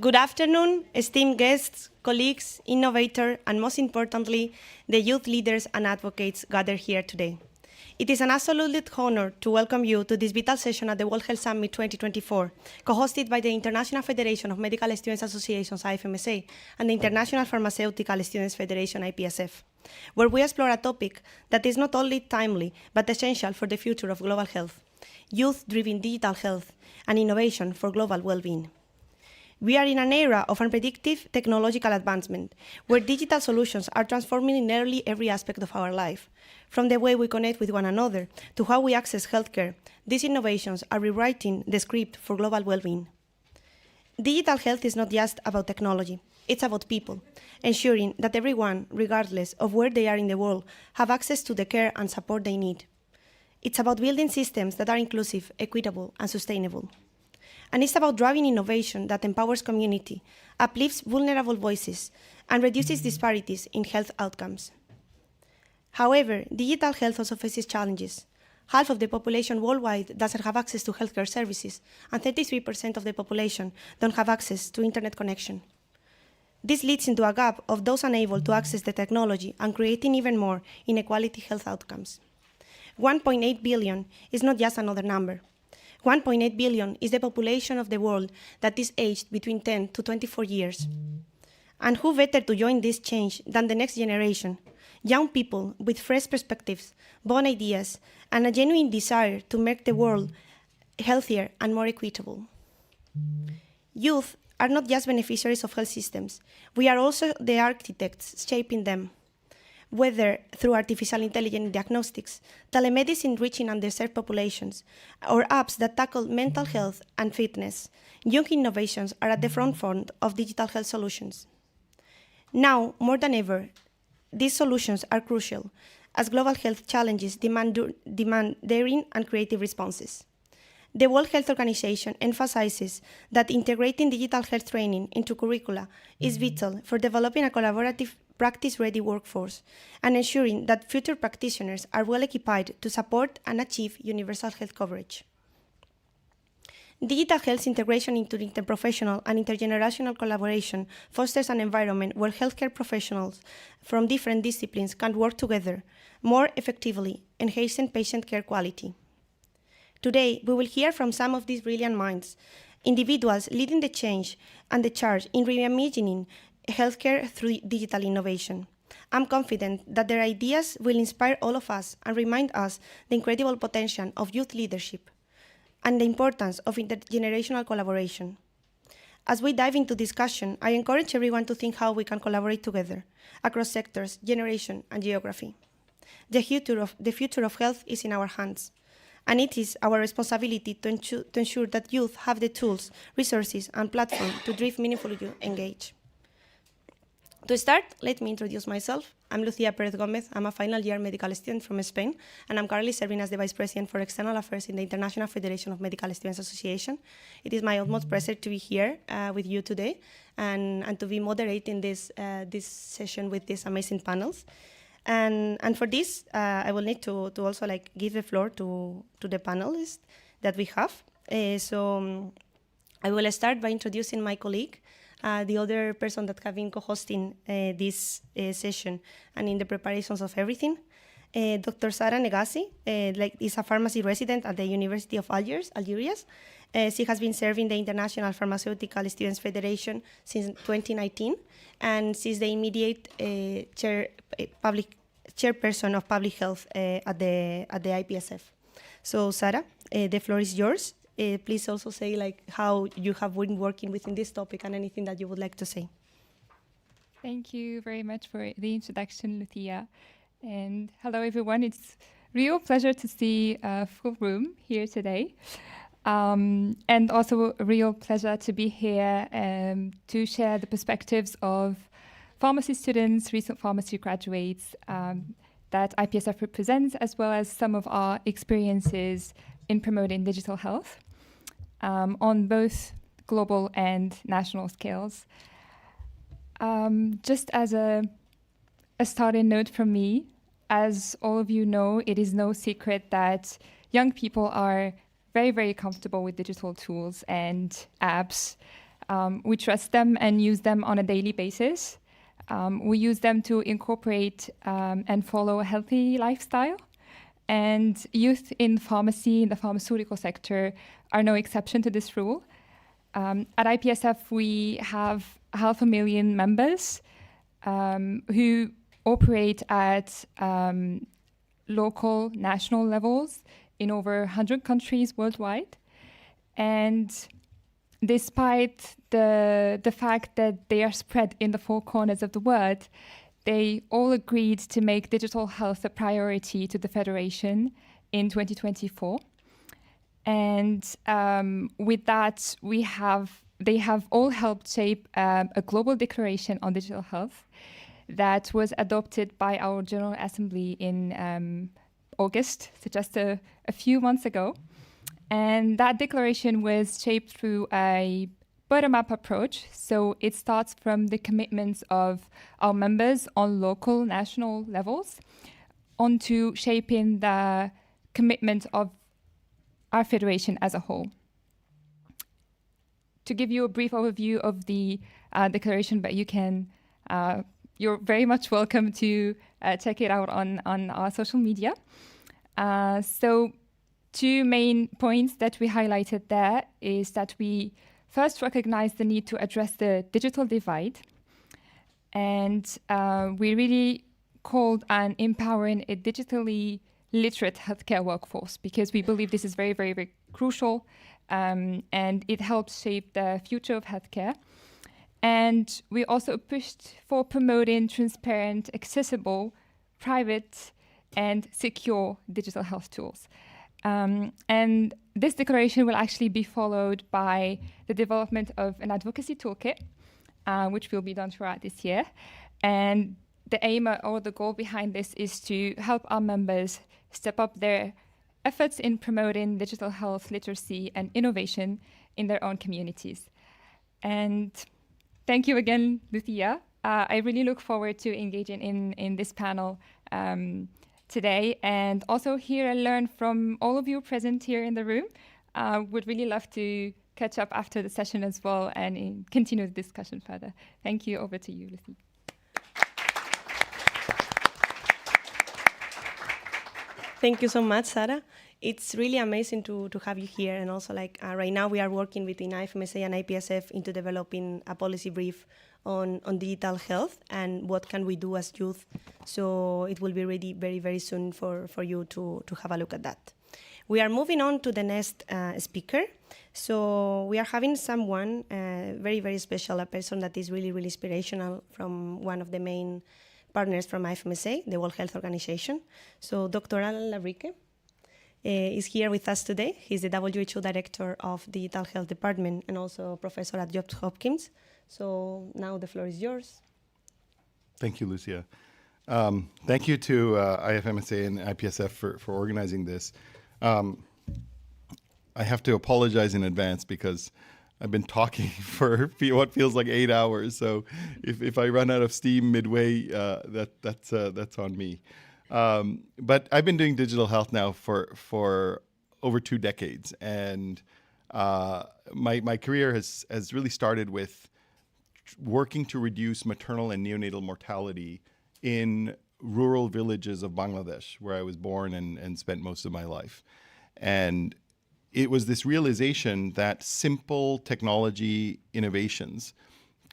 Good afternoon, esteemed guests, colleagues, innovators, and most importantly, the youth leaders and advocates gathered here today. It is an absolute honor to welcome you to this vital session at the World Health Summit 2024, co-hosted by the International Federation of Medical Students Associations, IFMSA, and the International Pharmaceutical Students Federation, IPSF, where we explore a topic that is not only timely, but essential for the future of global health: youth-driven digital health and innovation for global well-being. We are in an era of unpredictable technological advancement, where digital solutions are transforming nearly every aspect of our life. From the way we connect with one another to how we access healthcare, these innovations are rewriting the script for global well-being. Digital health is not just about technology, it's about people, ensuring that everyone, regardless of where they are in the world, have access to the care and support they need. It's about building systems that are inclusive, equitable, and sustainable. And it's about driving innovation that empowers community, uplifts vulnerable voices, and reduces disparities in health outcomes. However, digital health also faces challenges. Half of the population worldwide doesn't have access to healthcare services, and 33% of the population don't have access to internet connection. This leads into a gap of those unable to access the technology and creating even more inequality health outcomes. 1.8 billion is not just another number. 1.8 billion is the population of the world that is aged between 10 to 24 years. And who better to join this change than the next generation? Young people with fresh perspectives, bold ideas, and a genuine desire to make the world healthier and more equitable. Youth are not just beneficiaries of health systems. We are also the architects shaping them. Whether through artificial intelligence diagnostics, telemedicine reaching underserved populations, or apps that tackle mental health and fitness, young innovations are at the forefront of digital health solutions. Now, more than ever, these solutions are crucial, as global health challenges demand daring and creative responses. The World Health Organization emphasizes that integrating digital health training into curricula is vital for developing a collaborative, practice-ready workforce and ensuring that future practitioners are well equipped to support and achieve universal health coverage. Digital health integration into interprofessional and intergenerational collaboration fosters an environment where healthcare professionals from different disciplines can work together more effectively, enhancing patient care quality. Today, we will hear from some of these brilliant minds, individuals leading the change and the charge in reimagining healthcare through digital innovation. I'm confident that their ideas will inspire all of us and remind us the incredible potential of youth leadership and the importance of intergenerational collaboration. As we dive into discussion, I encourage everyone to think how we can collaborate together across sectors, generation, and geography. The future of health is in our hands, and it is our responsibility to ensure that youth have the tools, resources, and platforms to drive meaningful engage. To start, let me introduce myself. I'm Lucía Pérez Gómez. I'm a final year medical student from Spain, and I'm currently serving as the Vice President for External Affairs in the International Federation of Medical Students Association. It is my utmost pleasure to be here with you today and to be moderating this session with these amazing panels. And for this, I will need to also give the floor to the panelists that we have. So I will start by introducing my colleague, the other person that have been co-hosting this session and in the preparations of everything. Dr. Sara Negasi is a pharmacy resident at the University of Algiers. She has been serving the International Pharmaceutical Students Federation since 2019, and she's the immediate chairperson of public health at the IPSF. So, Sara, the floor is yours. Please also say how you have been working within this topic and anything that you would like to say. Thank you very much for the introduction, Lucia. And hello, everyone. It's a real pleasure to see a full room here today. And also a real pleasure to be here to share the perspectives of pharmacy students, recent pharmacy graduates that IPSF represents, as well as some of our experiences in promoting digital health on both global and national scales. Just as a starting note from me, as all of you know, it is no secret that young people are very, very comfortable with digital tools and apps. We trust them and use them on a daily basis. We use them to incorporate and follow a healthy lifestyle. And youth in pharmacy, in the pharmaceutical sector, are no exception to this rule. At IPSF, we have 500,000 members who operate at local, national levels in over 100 countries worldwide. And despite the fact that they are spread in the four corners of the world, they all agreed to make digital health a priority to the Federation in 2024. And with that, they have all helped shape a global declaration on digital health that was adopted by our General Assembly in August, so just a few months ago. And that declaration was shaped through a bottom-up approach. So it starts from the commitments of our members on local, national levels, onto shaping the commitment of our federation as a whole. To give you a brief overview of the declaration, but you're very much welcome to check it out on our social media. So two main points that we highlighted there is that we first recognize the need to address the digital divide. And we really called on empowering a digitally literate healthcare workforce, because we believe this is very, very, very crucial, and it helps shape the future of healthcare. And we also pushed for promoting transparent, accessible, private, and secure digital health tools. And this declaration will actually be followed by the development of an advocacy toolkit, which will be done throughout this year. And the aim or the goal behind this is to help our members step up their efforts in promoting digital health literacy and innovation in their own communities. And thank you again, Lucia. I really look forward to engaging in this panel today, and also hear and learn from all of you present here in the room. Would really love to catch up after the session as well and continue the discussion further. Thank you. Over to you, Lucy. Thank you so much, Sarah. It's really amazing to have you here. And also, right now, we are working between IFMSA and IPSF into developing a policy brief on digital health and what can we do as youth. So it will be ready very, very soon for you to have a look at that. We are moving on to the next speaker. So we are having someone very, very special, a person that is really, really inspirational from one of the main partners from IFMSA, the World Health Organization. So Dr. Alan Labrique is here with us today. He's the WHO Director of Digital Health Department and also professor at Johns Hopkins. So now the floor is yours. Thank you, Lucia. Thank you to IFMSA and IPSF for organizing this. I have to apologize in advance because I've been talking for what feels like 8 hours. So if I run out of steam midway, that's on me. But I've been doing digital health now for over 2 decades, and my career has really started with working to reduce maternal and neonatal mortality in rural villages of Bangladesh, where I was born and spent most of my life. And it was this realization that simple technology innovations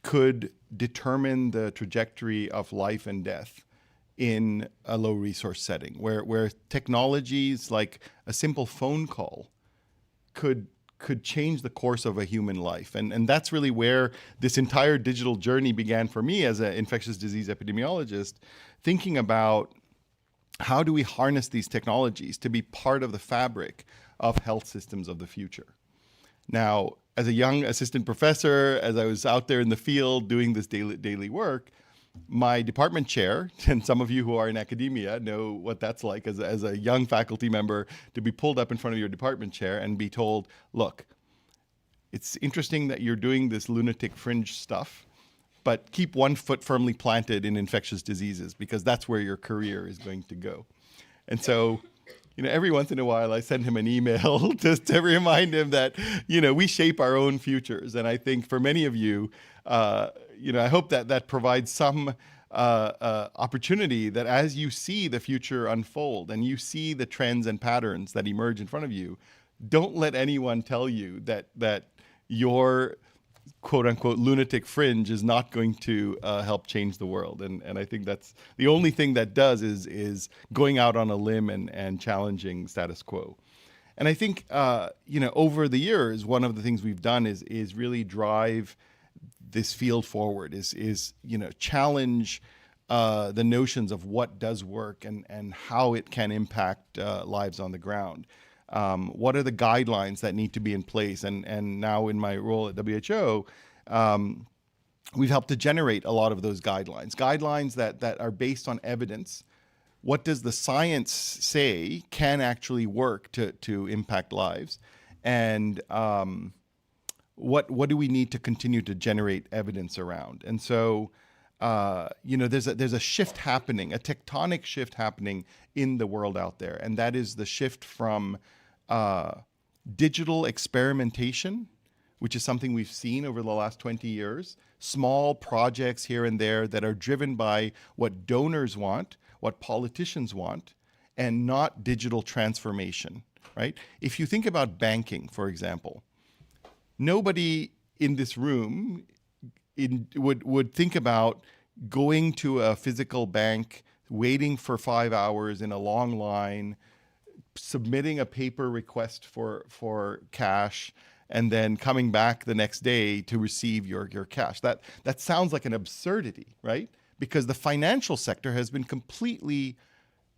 could determine the trajectory of life and death in a low resource setting, where technologies like a simple phone call could change the course of a human life. And that's really where this entire digital journey began for me as an infectious disease epidemiologist, thinking about how do we harness these technologies to be part of the fabric of health systems of the future. Now, as a young assistant professor, as I was out there in the field doing this daily work, my department chair, and some of you who are in academia know what that's like as a young faculty member, to be pulled up in front of your department chair and be told, look, it's interesting that you're doing this lunatic fringe stuff, but keep one foot firmly planted in infectious diseases because that's where your career is going to go. And so every once in a while I send him an email just to remind him that, we shape our own futures. And I think for many of you, I hope that provides some opportunity that as you see the future unfold and you see the trends and patterns that emerge in front of you, don't let anyone tell you that your quote unquote lunatic fringe is not going to help change the world. And I think that's the only thing that does is going out on a limb and challenging status quo. And I think, over the years, one of the things we've done is really drive this field forward, is challenge the notions of what does work and how it can impact lives on the ground. What are the guidelines that need to be in place? And now in my role at WHO, we've helped to generate a lot of those guidelines that are based on evidence. What does the science say can actually work to impact lives? And what do we need to continue to generate evidence around? And so, there's a shift happening, a tectonic shift happening in the world out there. And that is the shift from digital experimentation, which is something we've seen over the last 20 years, small projects here and there that are driven by what donors want, what politicians want, and not digital transformation, right? If you think about banking, for example, nobody in this room would think about going to a physical bank, waiting for 5 hours in a long line, submitting a paper request for cash, and then coming back the next day to receive your cash. That sounds like an absurdity, right? Because the financial sector has been completely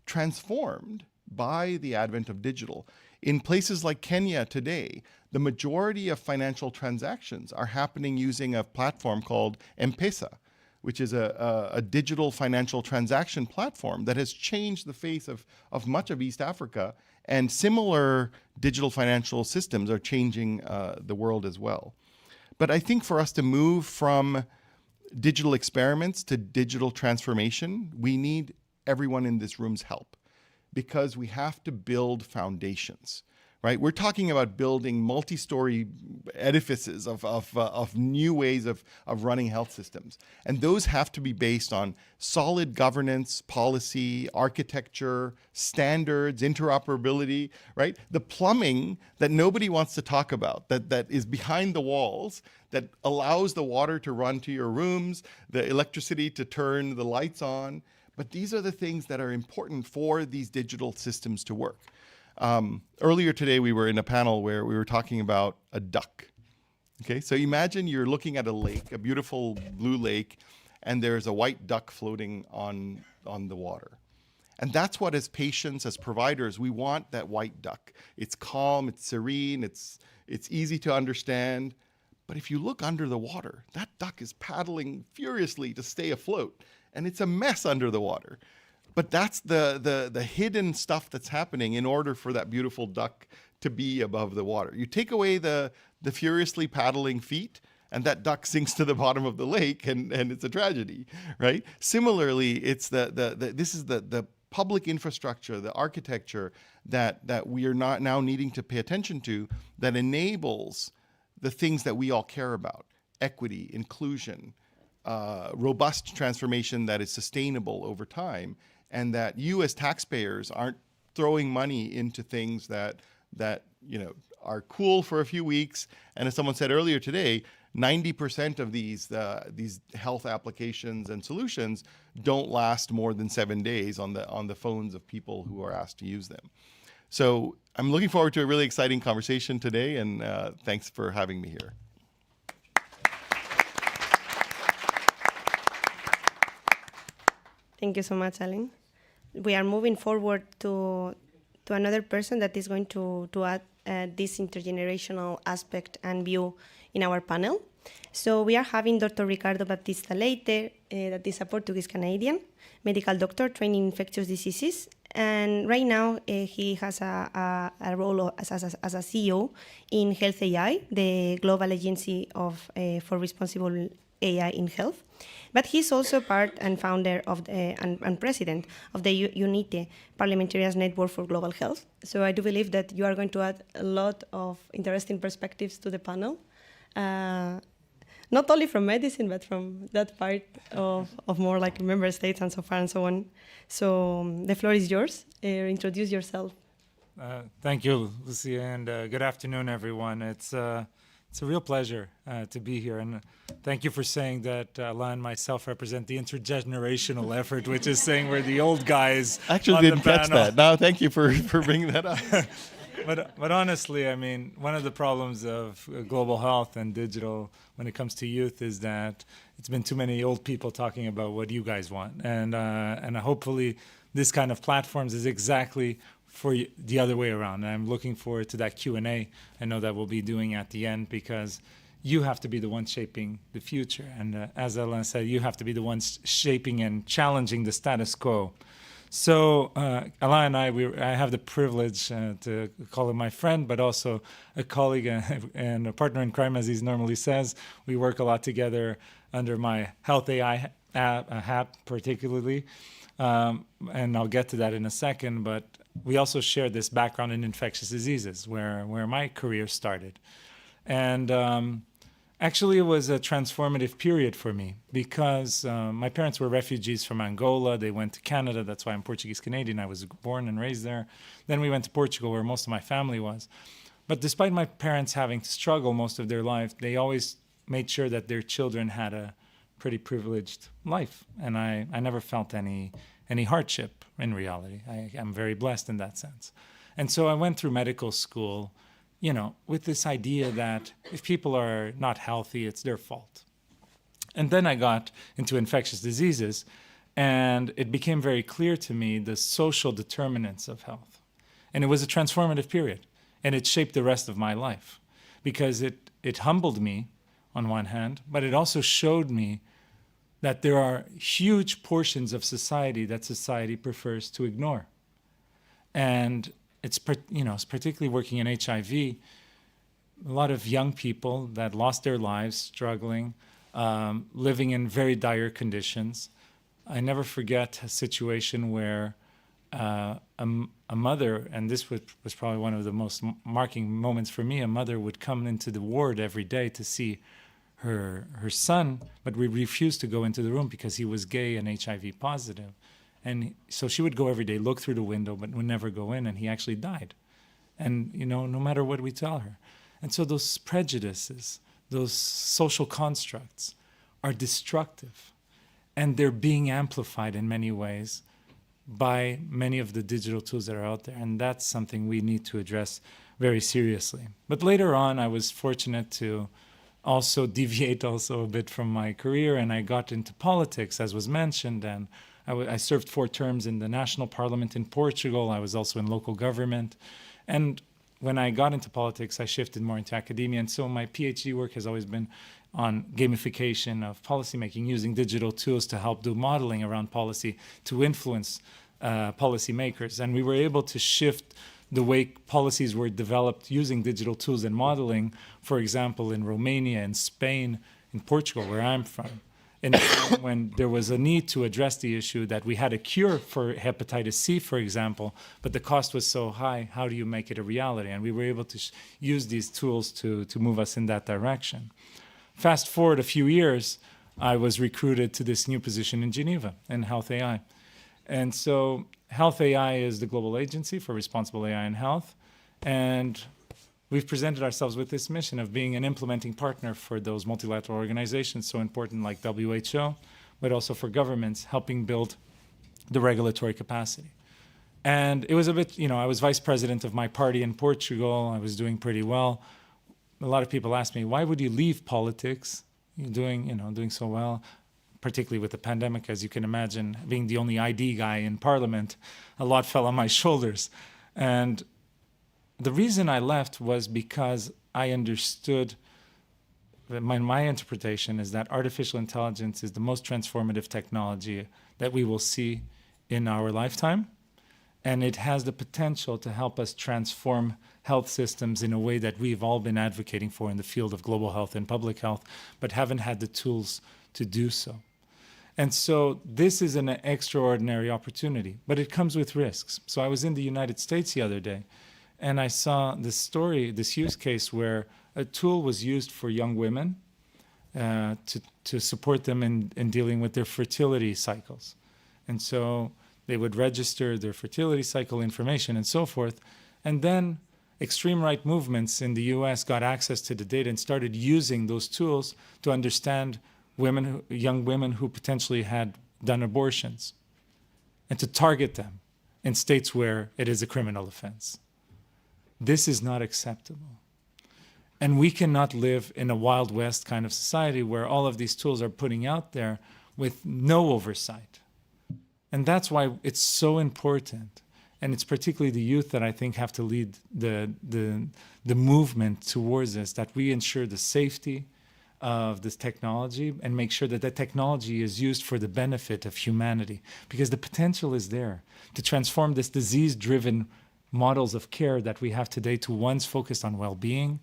transformed by the advent of digital. In places like Kenya today, the majority of financial transactions are happening using a platform called M-Pesa, which is a digital financial transaction platform that has changed the face of much of East Africa. And similar digital financial systems are changing the world as well. But I think for us to move from digital experiments to digital transformation, we need everyone in this room's help, because we have to build foundations, right? We're talking about building multi-story edifices of new ways of running health systems. And those have to be based on solid governance, policy, architecture, standards, interoperability, right? The plumbing that nobody wants to talk about, that is behind the walls, that allows the water to run to your rooms, the electricity to turn the lights on. But these are the things that are important for these digital systems to work. Earlier today, we were in a panel where we were talking about a duck. Okay, so imagine you're looking at a lake, a beautiful blue lake, and there's a white duck floating on the water. And that's what, as patients, as providers, we want that white duck. It's calm, it's serene, it's easy to understand. But if you look under the water, that duck is paddling furiously to stay afloat. And it's a mess under the water. But that's the hidden stuff that's happening in order for that beautiful duck to be above the water. You take away the furiously paddling feet, and that duck sinks to the bottom of the lake, and it's a tragedy, right? Similarly, it's this is the public infrastructure, the architecture that we are not now needing to pay attention to, that enables the things that we all care about: equity, inclusion, robust transformation that is sustainable over time, and that you as taxpayers aren't throwing money into things that are cool for a few weeks. And as someone said earlier today, 90% of these health applications and solutions don't last more than 7 days on the phones of people who are asked to use them. So I'm looking forward to a really exciting conversation today, and thanks for having me here. Thank you so much, Alan. We are moving forward to another person that is going to add this intergenerational aspect and view in our panel. So we are having Dr. Ricardo Baptista Leite, that is a Portuguese-Canadian medical doctor trained in infectious diseases. And right now, he has a role as a CEO in Health AI, the global agency for responsible AI in health. But he's also part and founder of and president of the UNITE Parliamentarians Network for Global Health. So I do believe that you are going to add a lot of interesting perspectives to the panel, not only from medicine, but from that part of more like member states and so far and so on. So the floor is yours. Introduce yourself. Thank you, Lucia, and good afternoon, everyone. It's a real pleasure to be here, and thank you for saying that Alain and myself represent the intergenerational effort, which is saying we're the old guys. Actually, on didn't the catch panel. that. No, thank you for bringing that up. But honestly, I mean, one of the problems of global health and digital when it comes to youth is that it's been too many old people talking about what you guys want, and hopefully this kind of platforms is exactly for the other way around. And I'm looking forward to that Q&A I know that we'll be doing at the end, because you have to be the ones shaping the future. And as Alain said, you have to be the ones shaping and challenging the status quo. So Alain and I have the privilege to call him my friend, but also a colleague and a partner in crime, as he normally says. We work a lot together under my Health AI hat particularly. And I'll get to that in a second, but we also share this background in infectious diseases, where my career started. And actually, it was a transformative period for me, because my parents were refugees from Angola. They went to Canada. That's why I'm Portuguese-Canadian. I was born and raised there. Then we went to Portugal, where most of my family was. But despite my parents having to struggle most of their life, they always made sure that their children had a pretty privileged life. And I never felt any hardship in reality. I'm very blessed in that sense. And so I went through medical school, with this idea that if people are not healthy, it's their fault. And then I got into infectious diseases, and it became very clear to me the social determinants of health. And it was a transformative period, and it shaped the rest of my life, because it humbled me on one hand, but it also showed me that there are huge portions of society that society prefers to ignore. And it's particularly working in HIV, a lot of young people that lost their lives struggling, living in very dire conditions. I never forget a situation where a mother, and this was probably one of the most marking moments for me, a mother would come into the ward every day to see her son, but we refused to go into the room because he was gay and HIV positive. And so she would go every day, look through the window, but would never go in, and he actually died. And, no matter what we tell her. And so those prejudices, those social constructs are destructive, and they're being amplified in many ways by many of the digital tools that are out there. And that's something we need to address very seriously. But later on, I was fortunate to also deviate also a bit from my career, and I got into politics, as was mentioned, and I served 4 terms in the national parliament in Portugal. I was also in local government. And when I got into politics, I shifted more into academia, and so my PhD work has always been on gamification of policymaking, using digital tools to help do modeling around policy to influence policymakers. And we were able to shift the way policies were developed using digital tools and modeling, for example, in Romania, in Spain, in Portugal, where I'm from. And when there was a need to address the issue that we had a cure for hepatitis C, for example, but the cost was so high, how do you make it a reality? And we were able to use these tools to move us in that direction. Fast forward a few years, I was recruited to this new position in Geneva in Health AI. And so Health AI is the global agency for responsible AI in health. And we've presented ourselves with this mission of being an implementing partner for those multilateral organizations so important like WHO, but also for governments, helping build the regulatory capacity. And it was a bit, I was vice president of my party in Portugal. I was doing pretty well. A lot of people ask me, why would you leave politics? You're doing so well, particularly with the pandemic, as you can imagine, being the only ID guy in parliament, a lot fell on my shoulders. And the reason I left was because I understood, my interpretation is that artificial intelligence is the most transformative technology that we will see in our lifetime. And it has the potential to help us transform health systems in a way that we've all been advocating for in the field of global health and public health, but haven't had the tools to do so. And so this is an extraordinary opportunity, but it comes with risks. So I was in the United States the other day, and I saw this story, this use case where a tool was used for young women to support them in dealing with their fertility cycles. And so they would register their fertility cycle information and so forth. And then extreme right movements in the US got access to the data and started using those tools to understand young women who potentially had done abortions and to target them in states where it is a criminal offense. This is not acceptable. And we cannot live in a Wild West kind of society where all of these tools are putting out there with no oversight. And that's why it's so important. And it's particularly the youth that I think have to lead the movement towards this, that we ensure the safety of this technology and make sure that that technology is used for the benefit of humanity. Because the potential is there to transform this disease-driven models of care that we have today to ones focused on well-being.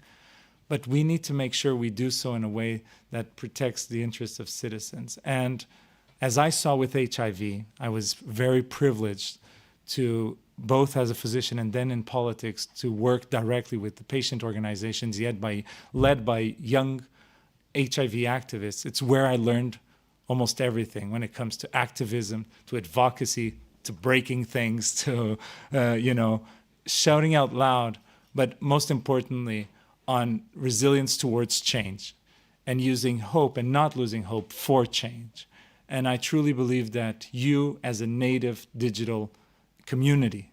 But we need to make sure we do so in a way that protects the interests of citizens. And as I saw with HIV, I was very privileged to, both as a physician and then in politics, to work directly with the patient organizations led by young HIV activists. It's where I learned almost everything when it comes to activism, to advocacy, to breaking things, to shouting out loud, but most importantly, on resilience towards change and using hope and not losing hope for change. And I truly believe that you, as a native digital community,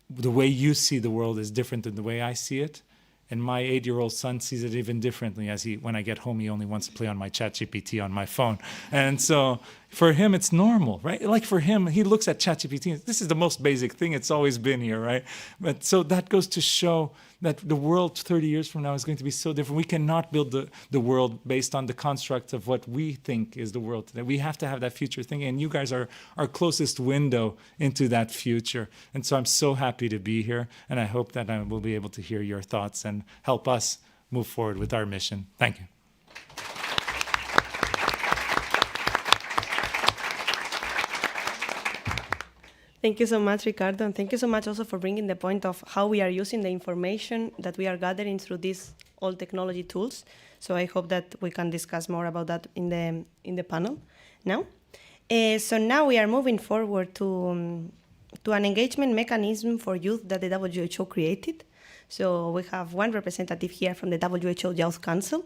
the way you see the world is different than the way I see it. And my 8-year-old son sees it even differently, as when I get home, he only wants to play on my ChatGPT on my phone. And so for him, it's normal, right? Like for him, he looks at ChatGPT, this is the most basic thing, it's always been here, right? But so that goes to show that the world 30 years from now is going to be so different. We cannot build the world based on the construct of what we think is the world today. We have to have that future thinking, and you guys are our closest window into that future. And so I'm so happy to be here, and I hope that I will be able to hear your thoughts and help us move forward with our mission. Thank you. Thank you so much, Ricardo, and thank you so much also for bringing the point of how we are using the information that we are gathering through these old technology tools. So I hope that we can discuss more about that in the panel now. So now we are moving forward to an engagement mechanism for youth that the WHO created. So we have one representative here from the WHO Youth Council,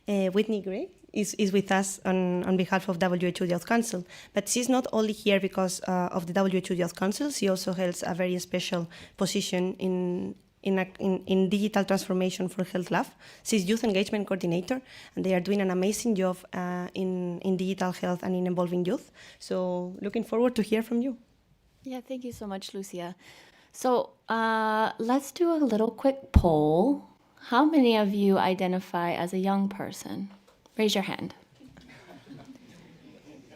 Whitney Gray. Is with us on behalf of WHO Youth Council. But she's not only here because of the WHO Youth Council, she also holds a very special position in digital transformation for Health Lab. She's Youth Engagement Coordinator, and they are doing an amazing job in digital health and in involving youth. So looking forward to hear from you. Yeah, thank you so much, Lucia. So let's do a little quick poll. How many of you identify as a young person? Raise your hand.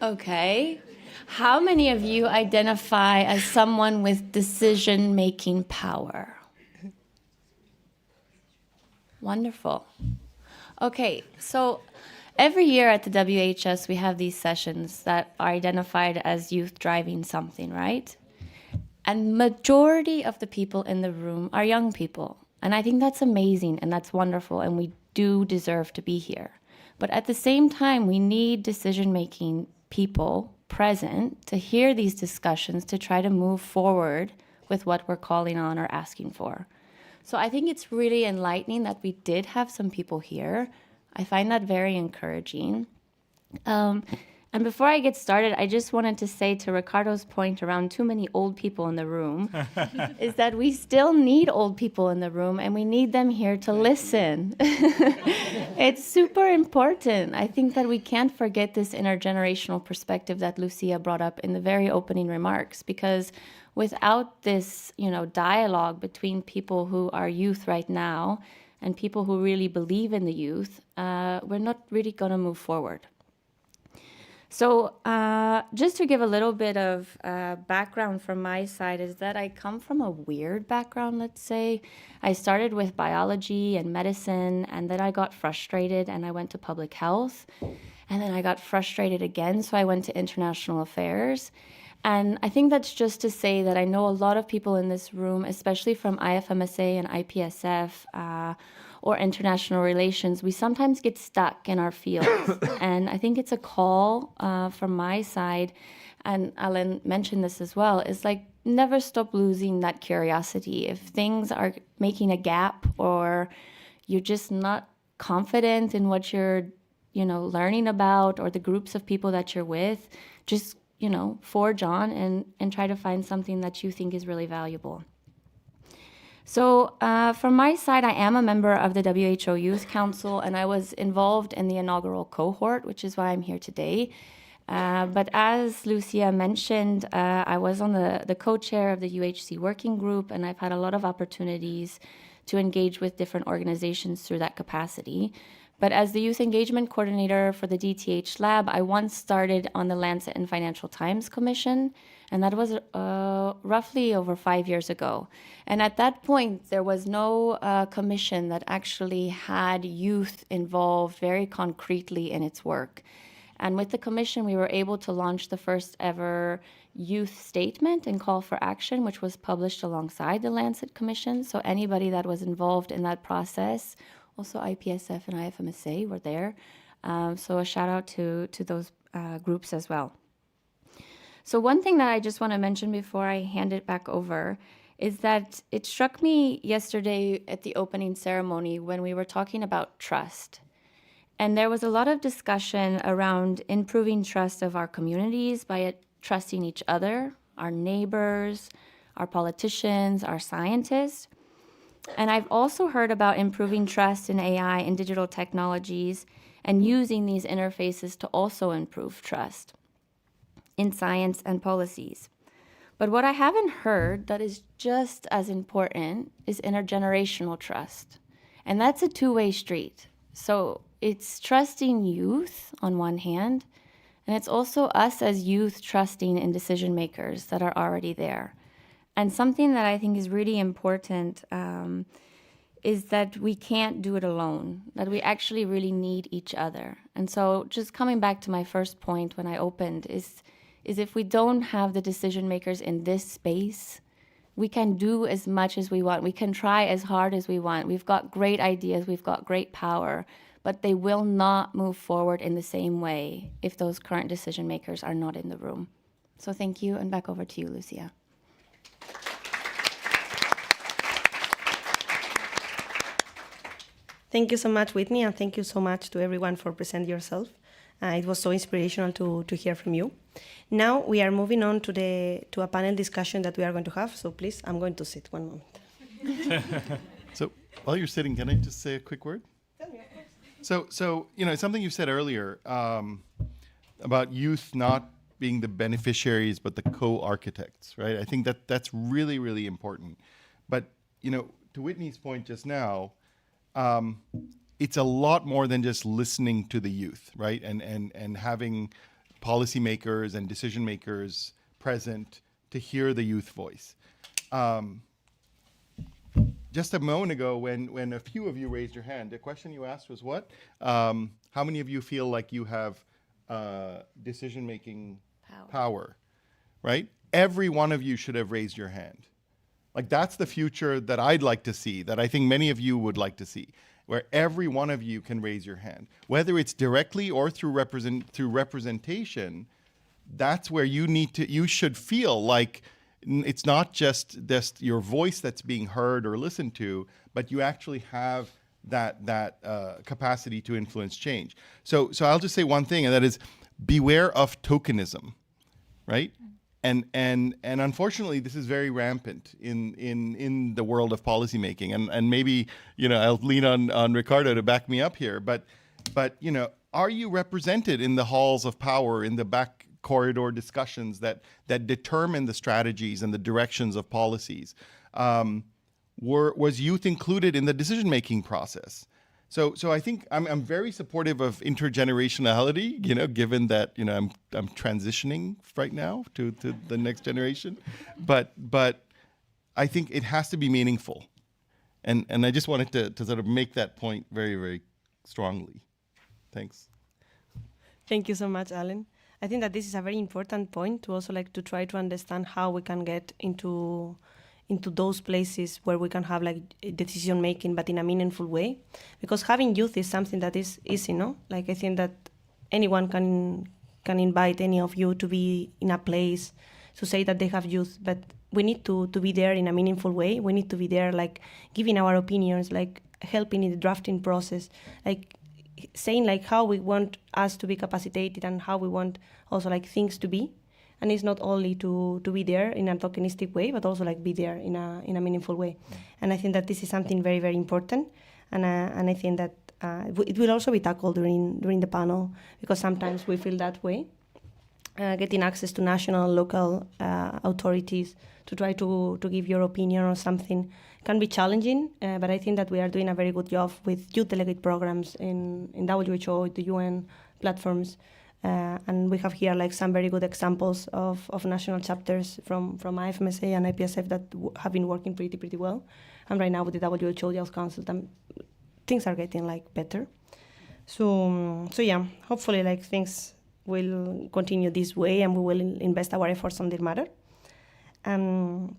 Okay. How many of you identify as someone with decision-making power? Wonderful. Okay, so every year at the WHS, we have these sessions that are identified as youth driving something, right? And majority of the people in the room are young people. And I think that's amazing and that's wonderful, and we do deserve to be here. But at the same time, we need decision-making people present to hear these discussions to try to move forward with what we're calling on or asking for. So I think it's really enlightening that we did have some people here. I find that very encouraging. And before I get started, I just wanted to say to Ricardo's point around too many old people in the room, is that we still need old people in the room and we need them here to listen. It's super important. I think that we can't forget this intergenerational perspective that Lucia brought up in the very opening remarks, because without this, dialogue between people who are youth right now and people who really believe in the youth, we're not really going to move forward. So just to give a little bit of background from my side is that I come from a weird background, let's say. I started with biology and medicine, and then I got frustrated and I went to public health. And then I got frustrated again, so I went to international affairs. And I think that's just to say that I know a lot of people in this room, especially from IFMSA and IPSF or international relations, we sometimes get stuck in our fields. And I think it's a call from my side, and Alan mentioned this as well, is like never stop losing that curiosity. If things are making a gap or you're just not confident in what you're learning about or the groups of people that you're with, just forge on and try to find something that you think is really valuable. So from my side, I am a member of the WHO Youth Council, and I was involved in the inaugural cohort, which is why I'm here today. But as Lucia mentioned, I was on the co-chair of the UHC working group, and I've had a lot of opportunities to engage with different organizations through that capacity. But as the youth engagement coordinator for the DTH lab, I once started on the Lancet and Financial Times Commission, and that was roughly over 5 years ago. And at that point, there was no commission that actually had youth involved very concretely in its work. And with the commission, we were able to launch the first ever youth statement and call for action, which was published alongside the Lancet Commission. So anybody that was involved in that process, also IPSF and IFMSA were there. So a shout out to those groups as well. So one thing that I just want to mention before I hand it back over is that it struck me yesterday at the opening ceremony when we were talking about trust. And there was a lot of discussion around improving trust of our communities by trusting each other, our neighbors, our politicians, our scientists. And I've also heard about improving trust in AI and digital technologies and using these interfaces to also improve trust in science and policies. But what I haven't heard that is just as important is intergenerational trust. And that's a two-way street. So it's trusting youth on one hand, and it's also us as youth trusting in decision makers that are already there. And something that I think is really important is that we can't do it alone, that we actually really need each other. And so just coming back to my first point when I opened is if we don't have the decision makers in this space, we can do as much as we want. We can try as hard as we want. We've got great ideas. We've got great power. But they will not move forward in the same way if those current decision makers are not in the room. So thank you, and back over to you, Lucia. Thank you so much, Whitney, and thank you so much to everyone for presenting yourself. It was so inspirational to hear from you. Now we are moving on to a panel discussion that we are going to have. So please, I'm going to sit one moment. So while you're sitting, can I just say a quick word? So something you said earlier about youth not being the beneficiaries but the co-architects, right? I think that's really, really important. But to Whitney's point just now, it's a lot more than just listening to the youth, right? And having policymakers and decision makers present to hear the youth voice. Just a moment ago, when a few of you raised your hand, the question you asked was what? How many of you feel like you have decision-making power, right? Every one of you should have raised your hand. Like, that's the future that I'd like to see, that I think many of you would like to see, where every one of you can raise your hand. Whether it's directly or through representation, that's where you should feel like it's not just your voice that's being heard or listened to, but you actually have that capacity to influence change. So I'll just say one thing, and that is beware of tokenism, right? And unfortunately, this is very rampant in the world of policymaking. And maybe I'll lean on Ricardo to back me up here. But are you represented in the halls of power, in the back corridor discussions that determine the strategies and the directions of policies? Was youth included in the decision-making process? So I think I'm very supportive of intergenerationality, given that, I'm transitioning right now to the next generation. But I think it has to be meaningful. And I just wanted to sort of make that point very, very strongly. Thanks. Thank you so much, Alan. I think that this is a very important point to also like to try to understand how we can get into those places where we can have like decision making, but in a meaningful way. Because having youth is something that is easy, no? Like I think that anyone can invite any of you to be in a place to say that they have youth, but we need to be there in a meaningful way. We need to be there like giving our opinions, like helping in the drafting process, like saying like how we want us to be capacitated and how we want also like things to be. And it's not only to be there in a tokenistic way, but also like be there in a meaningful way. And I think that this is something very, very important. And I think that it will also be tackled during the panel, because sometimes we feel that way. Getting access to national, local authorities to try to give your opinion on something can be challenging, but I think that we are doing a very good job with youth delegate programs in WHO, the UN platforms, and we have here like some very good examples of national chapters from IFMSA and IPSF that have been working pretty well. And right now with the WHO Youth Council, things are getting like better. So yeah, hopefully like things will continue this way, and we will invest our efforts on this matter. And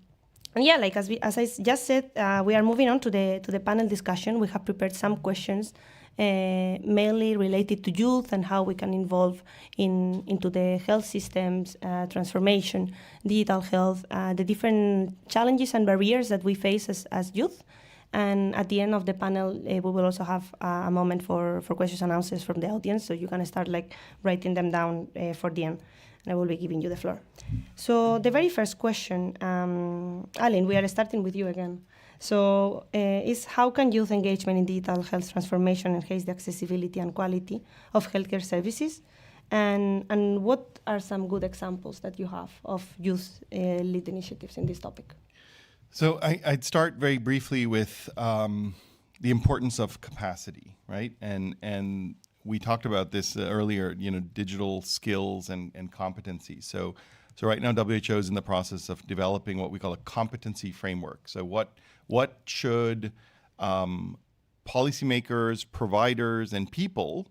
yeah, like as I just said, we are moving on to the panel discussion. We have prepared some questions, mainly related to youth and how we can involve into the health systems transformation, digital health, the different challenges and barriers that we face as youth. And at the end of the panel, we will also have a moment for questions and answers from the audience, so you can start like writing them down for the end, and I will be giving you the floor. So the very first question, Aline, we are starting with you again. So is how can youth engagement in digital health transformation enhance the accessibility and quality of healthcare services? And what are some good examples that you have of youth lead initiatives in this topic? So I'd start very briefly with the importance of capacity, right? And we talked about this earlier, digital skills and competencies. So right now WHO is in the process of developing what we call a competency framework. So what should policymakers, providers, and people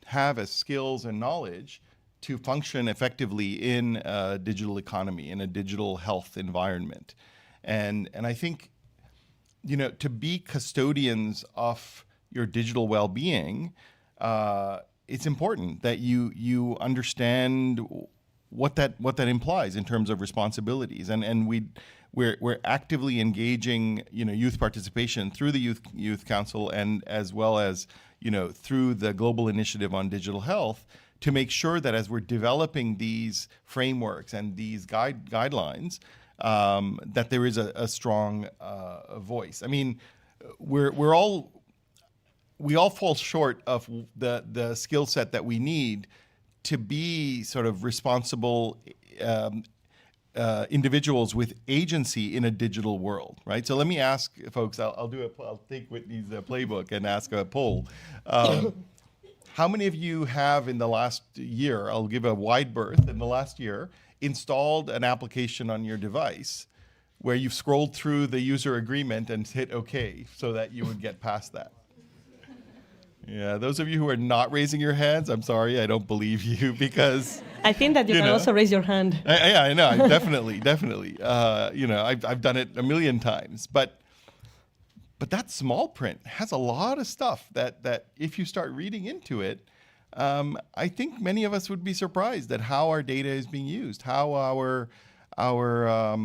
have as skills and knowledge to function effectively in a digital economy, in a digital health environment? And I think, to be custodians of your digital well-being, it's important that you understand what that implies in terms of responsibilities. And we're actively engaging, youth participation through the Youth Council, and as well as, through the Global Initiative on Digital Health, to make sure that as we're developing these frameworks and these guidelines, that there is a strong voice. I mean, we all fall short of the skill set that we need to be sort of responsible individuals with agency in a digital world, right? So let me ask folks. I'll take Whitney's playbook and ask a poll. How many of you have in the last year? I'll give a wide berth. In the last year, installed an application on your device where you've scrolled through the user agreement and hit OK so that you would get past that? Yeah, those of you who are not raising your hands, I'm sorry, I don't believe you, because I think that you can also raise your hand. I know, definitely. I've done it a million times, but that small print has a lot of stuff that if you start reading into it, I think many of us would be surprised at how our data is being used, how our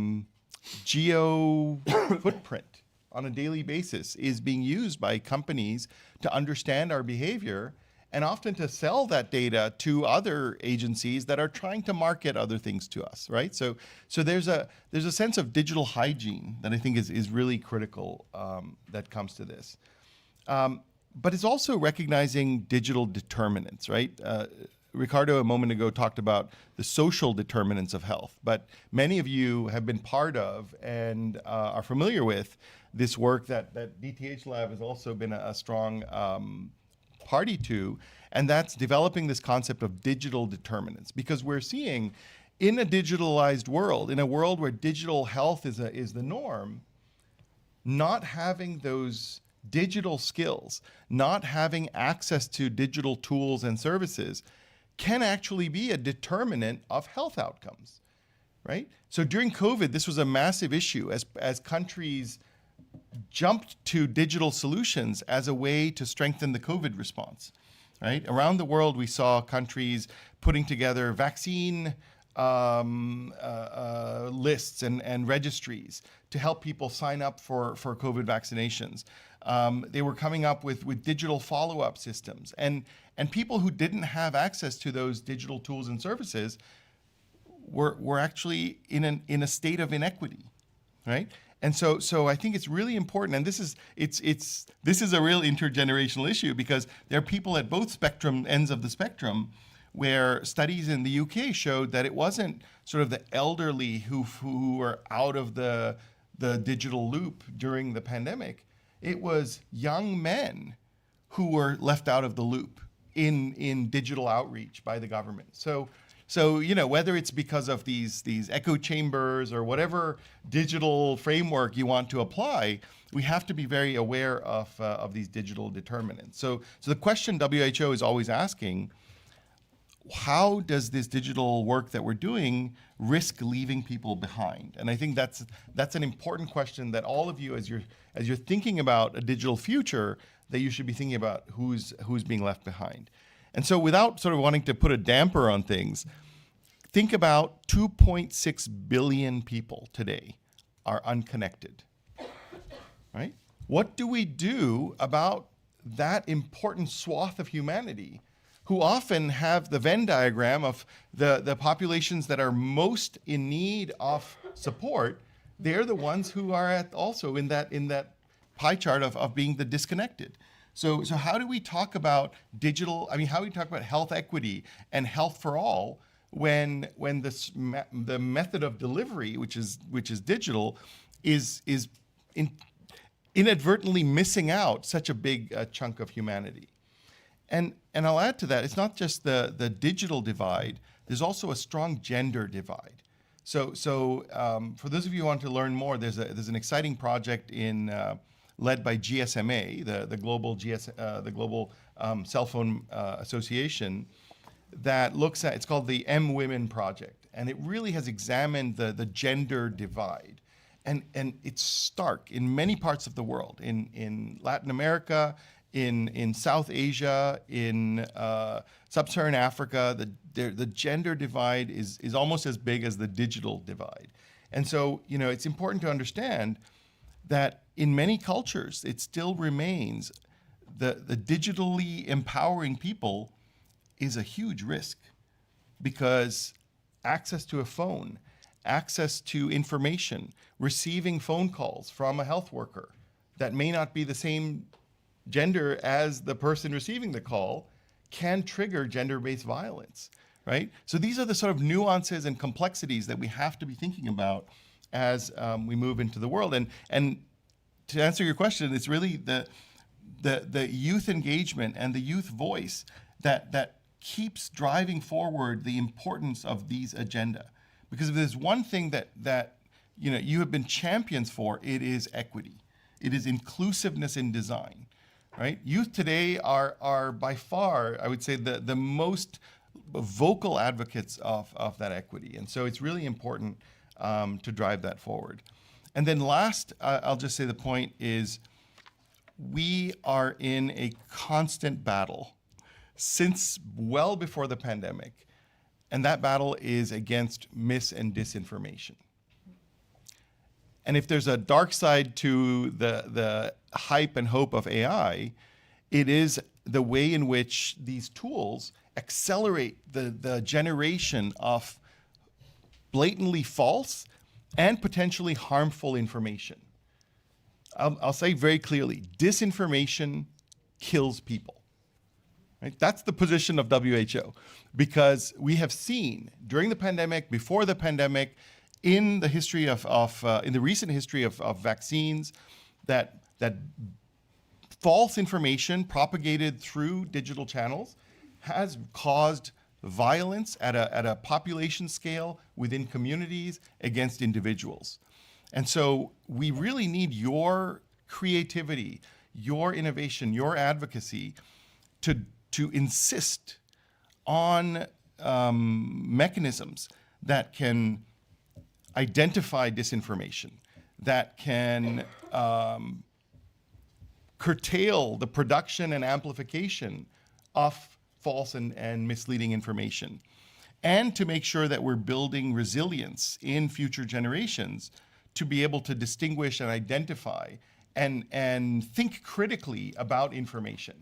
geo footprint on a daily basis is being used by companies to understand our behavior, and often to sell that data to other agencies that are trying to market other things to us, right? So there's a sense of digital hygiene that I think is really critical that comes to this. But it's also recognizing digital determinants, right? Ricardo a moment ago talked about the social determinants of health, but many of you have been part of and are familiar with this work that DTH Lab has also been a strong party to, and that's developing this concept of digital determinants. Because we're seeing in a digitalized world, in a world where digital health is the norm, not having those digital skills, not having access to digital tools and services can actually be a determinant of health outcomes, right? So during COVID, this was a massive issue as countries jumped to digital solutions as a way to strengthen the COVID response, right? Around the world, we saw countries putting together vaccine lists and registries to help people sign up for COVID vaccinations. They were coming up with digital follow-up systems. And people who didn't have access to those digital tools and services were actually in a state of inequity, right? And so I think it's really important, and this is a real intergenerational issue, because there are people at both ends of the spectrum, where studies in the UK showed that it wasn't sort of the elderly who were out of the digital loop during the pandemic. It was young men who were left out of the loop in digital outreach by the government. So whether it's because of these echo chambers or whatever digital framework you want to apply, we have to be very aware of these digital determinants. So the question WHO is always asking: how does this digital work that we're doing risk leaving people behind? And I think that's an important question that all of you, as you're thinking about a digital future, that you should be thinking about who's being left behind. And so, without sort of wanting to put a damper on things, think about 2.6 billion people today are unconnected, right? What do we do about that important swath of humanity who often have the Venn diagram of the populations that are most in need of support? They're the ones who are also in that pie chart of being the disconnected. So how do we talk about how do we talk about health equity and health for all when the method of delivery, which is digital, is inadvertently missing out such a big chunk of humanity? And I'll add to that, it's not just the digital divide, there's also a strong gender divide. So for those of you who want to learn more, there's an exciting project led by GSMA, the global cell phone association, that looks at, it's called the M Women Project, and it really has examined the gender divide. And it's stark in many parts of the world, in Latin America, in South Asia, in sub-Saharan Africa. The gender divide is almost as big as the digital divide. And so, it's important to understand that in many cultures, it still remains the digitally empowering people is a huge risk, because access to a phone, access to information, receiving phone calls from a health worker that may not be the same gender as the person receiving the call can trigger gender-based violence, right? So these are the sort of nuances and complexities that we have to be thinking about as we move into the world. And to answer your question, it's really the youth engagement and the youth voice that keeps driving forward the importance of these agenda. Because if there's one thing that you have been champions for, it is equity. It is inclusiveness in design, right? Youth today are by far, I would say, the most vocal advocates of that equity. And so it's really important to drive that forward. And then last, I'll just say the point is, we are in a constant battle since well before the pandemic, and that battle is against mis and disinformation. And if there's a dark side to the hype and hope of AI, it is the way in which these tools accelerate the generation of blatantly false and potentially harmful information. I'll say very clearly, disinformation kills people. Right? That's the position of WHO, because we have seen during the pandemic, before the pandemic, in the history in the recent history of vaccines, that false information propagated through digital channels has caused violence at a population scale within communities against individuals. And so we really need your creativity, your innovation, your advocacy to insist on mechanisms that can identify disinformation, that can curtail the production and amplification of false and misleading information, and to make sure that we're building resilience in future generations to be able to distinguish and identify and think critically about information.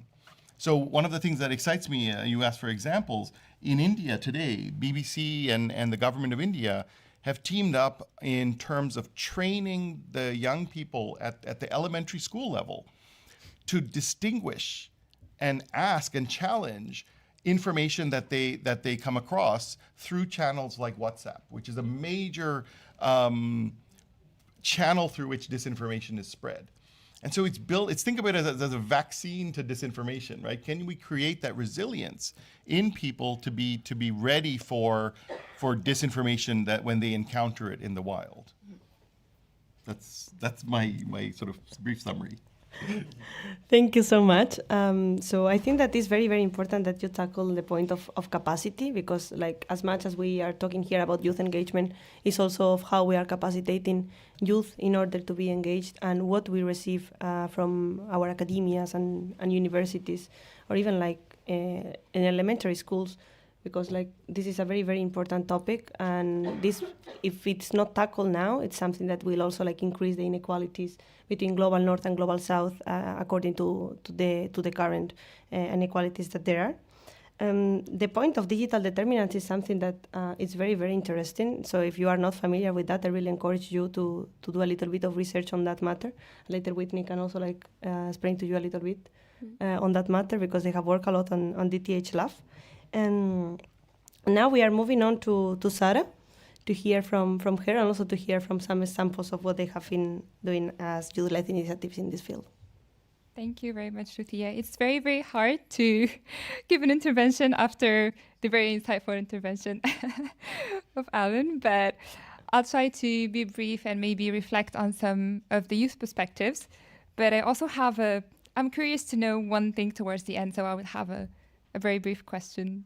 So one of the things that excites me, you asked for examples, in India today, BBC and the government of India have teamed up in terms of training the young people at the elementary school level to distinguish and ask and challenge information that they come across through channels like WhatsApp, which is a major channel through which disinformation is spread. And so think about it as a vaccine to disinformation, right? Can we create that resilience in people to be ready for disinformation that when they encounter it in the wild? That's my sort of brief summary. Thank you so much. So I think that it's very, very important that you tackle the point of capacity, because like as much as we are talking here about youth engagement, it's also of how we are capacitating youth in order to be engaged, and what we receive from our academias and universities, or even like in elementary schools, because like this is a very, very important topic, and this, if it's not tackled now, it's something that will also like increase the inequalities between global north and global south, according to the current inequalities that there are. The point of digital determinants is something that is very, very interesting. So if you are not familiar with that, I really encourage you to do a little bit of research on that matter. Later, Whitney can also like explain to you a little bit on that matter, because they have worked a lot on DTH Lab. And now we are moving on to Sarah, to hear from her, and also to hear from some examples of what they have been doing as youth-led initiatives in this field. Thank you very much, Lucia. It's very, very hard to give an intervention after the very insightful intervention of Alan, but I'll try to be brief and maybe reflect on some of the youth perspectives. But I also I'm curious to know one thing towards the end, so I would have a very brief question.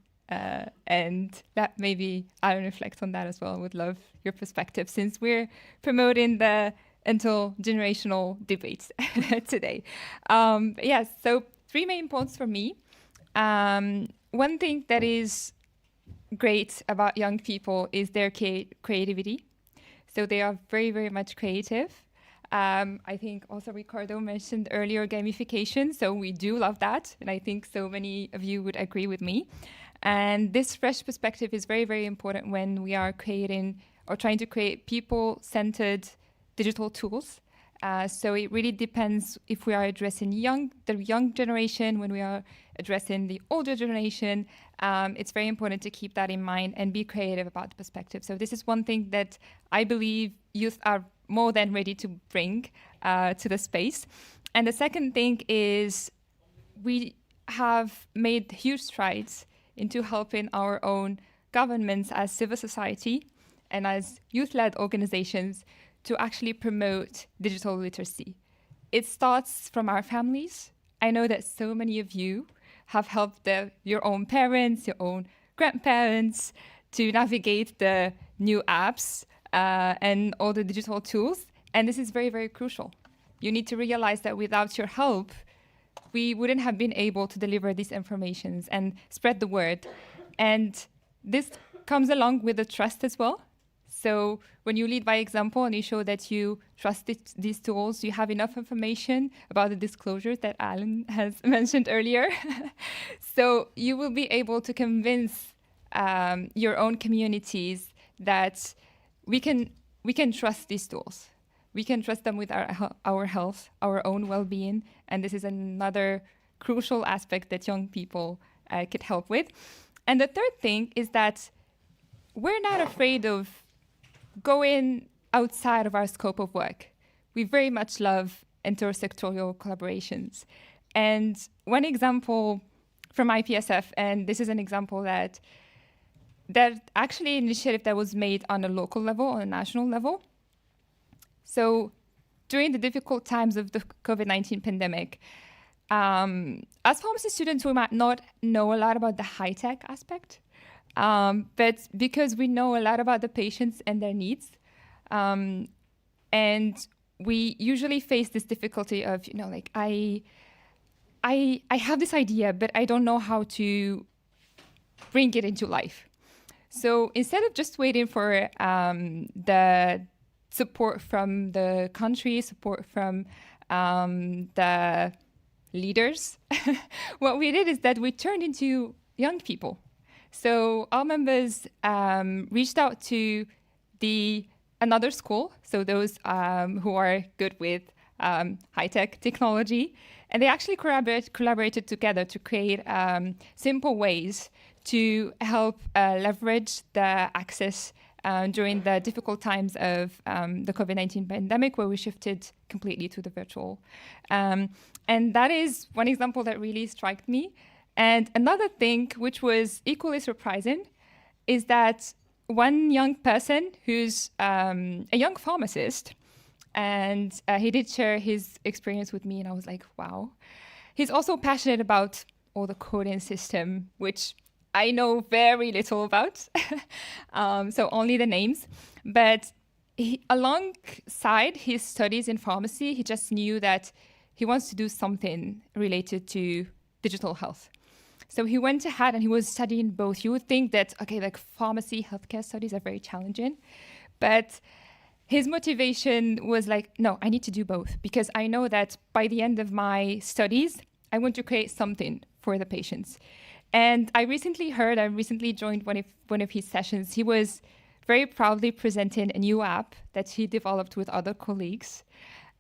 And that maybe I'll reflect on that as well. I would love your perspective, since we're promoting the intergenerational debates today. Yes, so 3 main points for me. One thing that is great about young people is their creativity. So they are very, very much creative. I think also Ricardo mentioned earlier gamification, so we do love that. And I think so many of you would agree with me. And this fresh perspective is very, very important when we are creating or trying to create people-centered digital tools. So it really depends if we are addressing the young generation, when we are addressing the older generation. It's very important to keep that in mind and be creative about the perspective. So this is one thing that I believe youth are more than ready to bring to the space. And the second thing is we have made huge strides into helping our own governments as civil society and as youth-led organizations to actually promote digital literacy. It starts from our families. I know that so many of you have helped your own parents, your own grandparents to navigate the new apps and all the digital tools. And this is very, very crucial. You need to realize that without your help, we wouldn't have been able to deliver these informations and spread the word. And this comes along with the trust as well. So when you lead by example and you show that you trust these tools, you have enough information about the disclosures that Alan has mentioned earlier. So you will be able to convince your own communities that we can trust these tools. We can trust them with our health, our own well-being, and this is another crucial aspect that young people could help with. And the third thing is that we're not afraid of going outside of our scope of work. We very much love intersectoral collaborations. And one example from IPSF, and this is an example that actually an initiative that was made on a local level, on a national level. So during the difficult times of the COVID-19 pandemic, as pharmacy students, we might not know a lot about the high-tech aspect, but because we know a lot about the patients and their needs, and we usually face this difficulty of, like, I have this idea, but I don't know how to bring it into life. So instead of just waiting for the support from the country, support from the leaders, what we did is that we turned into young people. So our members reached out to another school, so those who are good with high-tech technology, and they actually collaborated together to create simple ways to help leverage the access during the difficult times of the COVID-19 pandemic, where we shifted completely to the virtual. And that is one example that really struck me. And another thing, which was equally surprising, is that one young person who's a young pharmacist, and he did share his experience with me, and I was like, wow. He's also passionate about all the coding system, which I know very little about, so only the names. But alongside his studies in pharmacy, he just knew that he wants to do something related to digital health. So he went ahead and he was studying both. You would think that, okay, like pharmacy, healthcare studies are very challenging, but his motivation was like, no, I need to do both, because I know that by the end of my studies, I want to create something for the patients. And I recently joined one of his sessions. He was very proudly presenting a new app that he developed with other colleagues.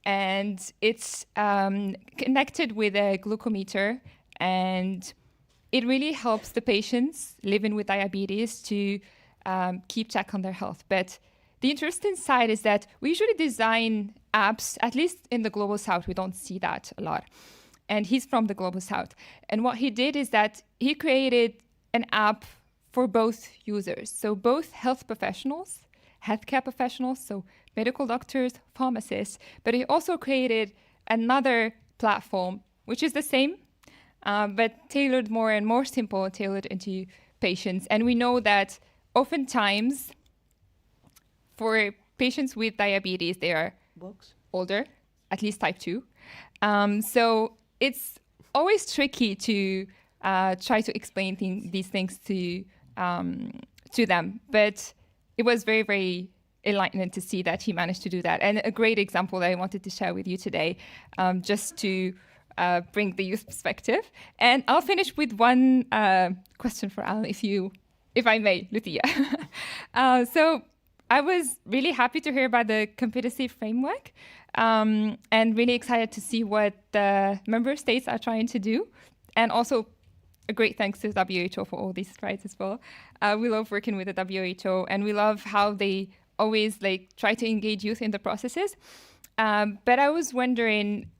And it's connected with a glucometer, and it really helps the patients living with diabetes to keep check on their health. But the interesting side is that we usually design apps, at least in the Global South, we don't see that a lot. And he's from the Global South. And what he did is that he created an app for both users. So both health professionals, healthcare professionals, so medical doctors, pharmacists, but he also created another platform, which is the same, but tailored more and more simple, tailored into patients. And we know that oftentimes for patients with diabetes, they are older, at least type 2. So it's always tricky to try to explain these things to them. But it was very, very enlightening to see that he managed to do that. And a great example that I wanted to share with you today, just to bring the youth perspective. And I'll finish with one question for Al, if I may, Lucia. So I was really happy to hear about the competency framework, and really excited to see what the member states are trying to do. And also a great thanks to the WHO for all these strides as well. We love working with the WHO, and we love how they always try to engage youth in the processes. But I was wondering,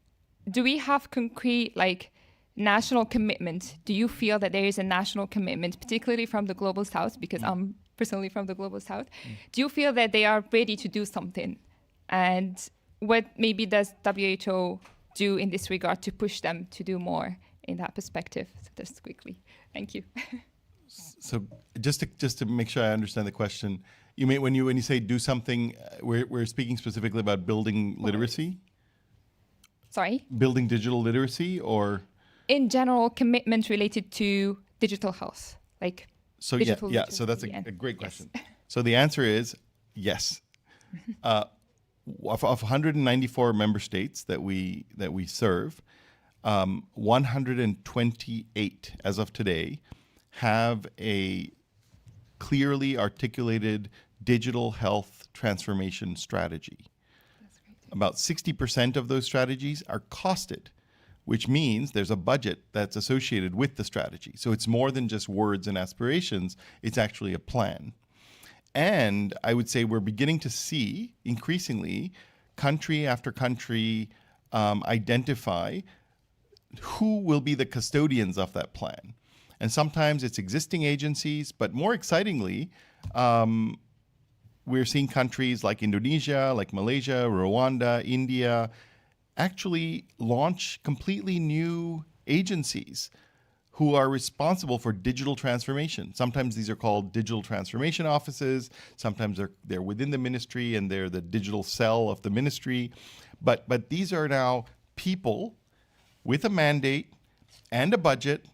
do we have concrete national commitment? Do you feel that there is a national commitment, particularly from the Global South, because I'm personally from the Global South? Do you feel that they are ready to do something? And what maybe does WHO do in this regard to push them to do more in that perspective? So just quickly, thank you. So just to make sure I understand the question, you mean when you say do something, we're speaking specifically about building literacy? Sorry? Building digital literacy, or? In general, commitment related to digital health, So digital yeah. literacy. So that's a great question. Yes. So the answer is yes. Of 194 member states that we serve, 128 as of today have a clearly articulated digital health transformation strategy. About 60% of those strategies are costed, which means there's a budget that's associated with the strategy. So it's more than just words and aspirations, it's actually a plan. And I would say we're beginning to see increasingly country after country identify who will be the custodians of that plan. And sometimes it's existing agencies, but more excitingly, we're seeing countries like Indonesia, like Malaysia, Rwanda, India, actually launch completely new agencies who are responsible for digital transformation. Sometimes these are called digital transformation offices. Sometimes they're within the ministry and they're the digital cell of the ministry. But these are now people with a mandate and a budget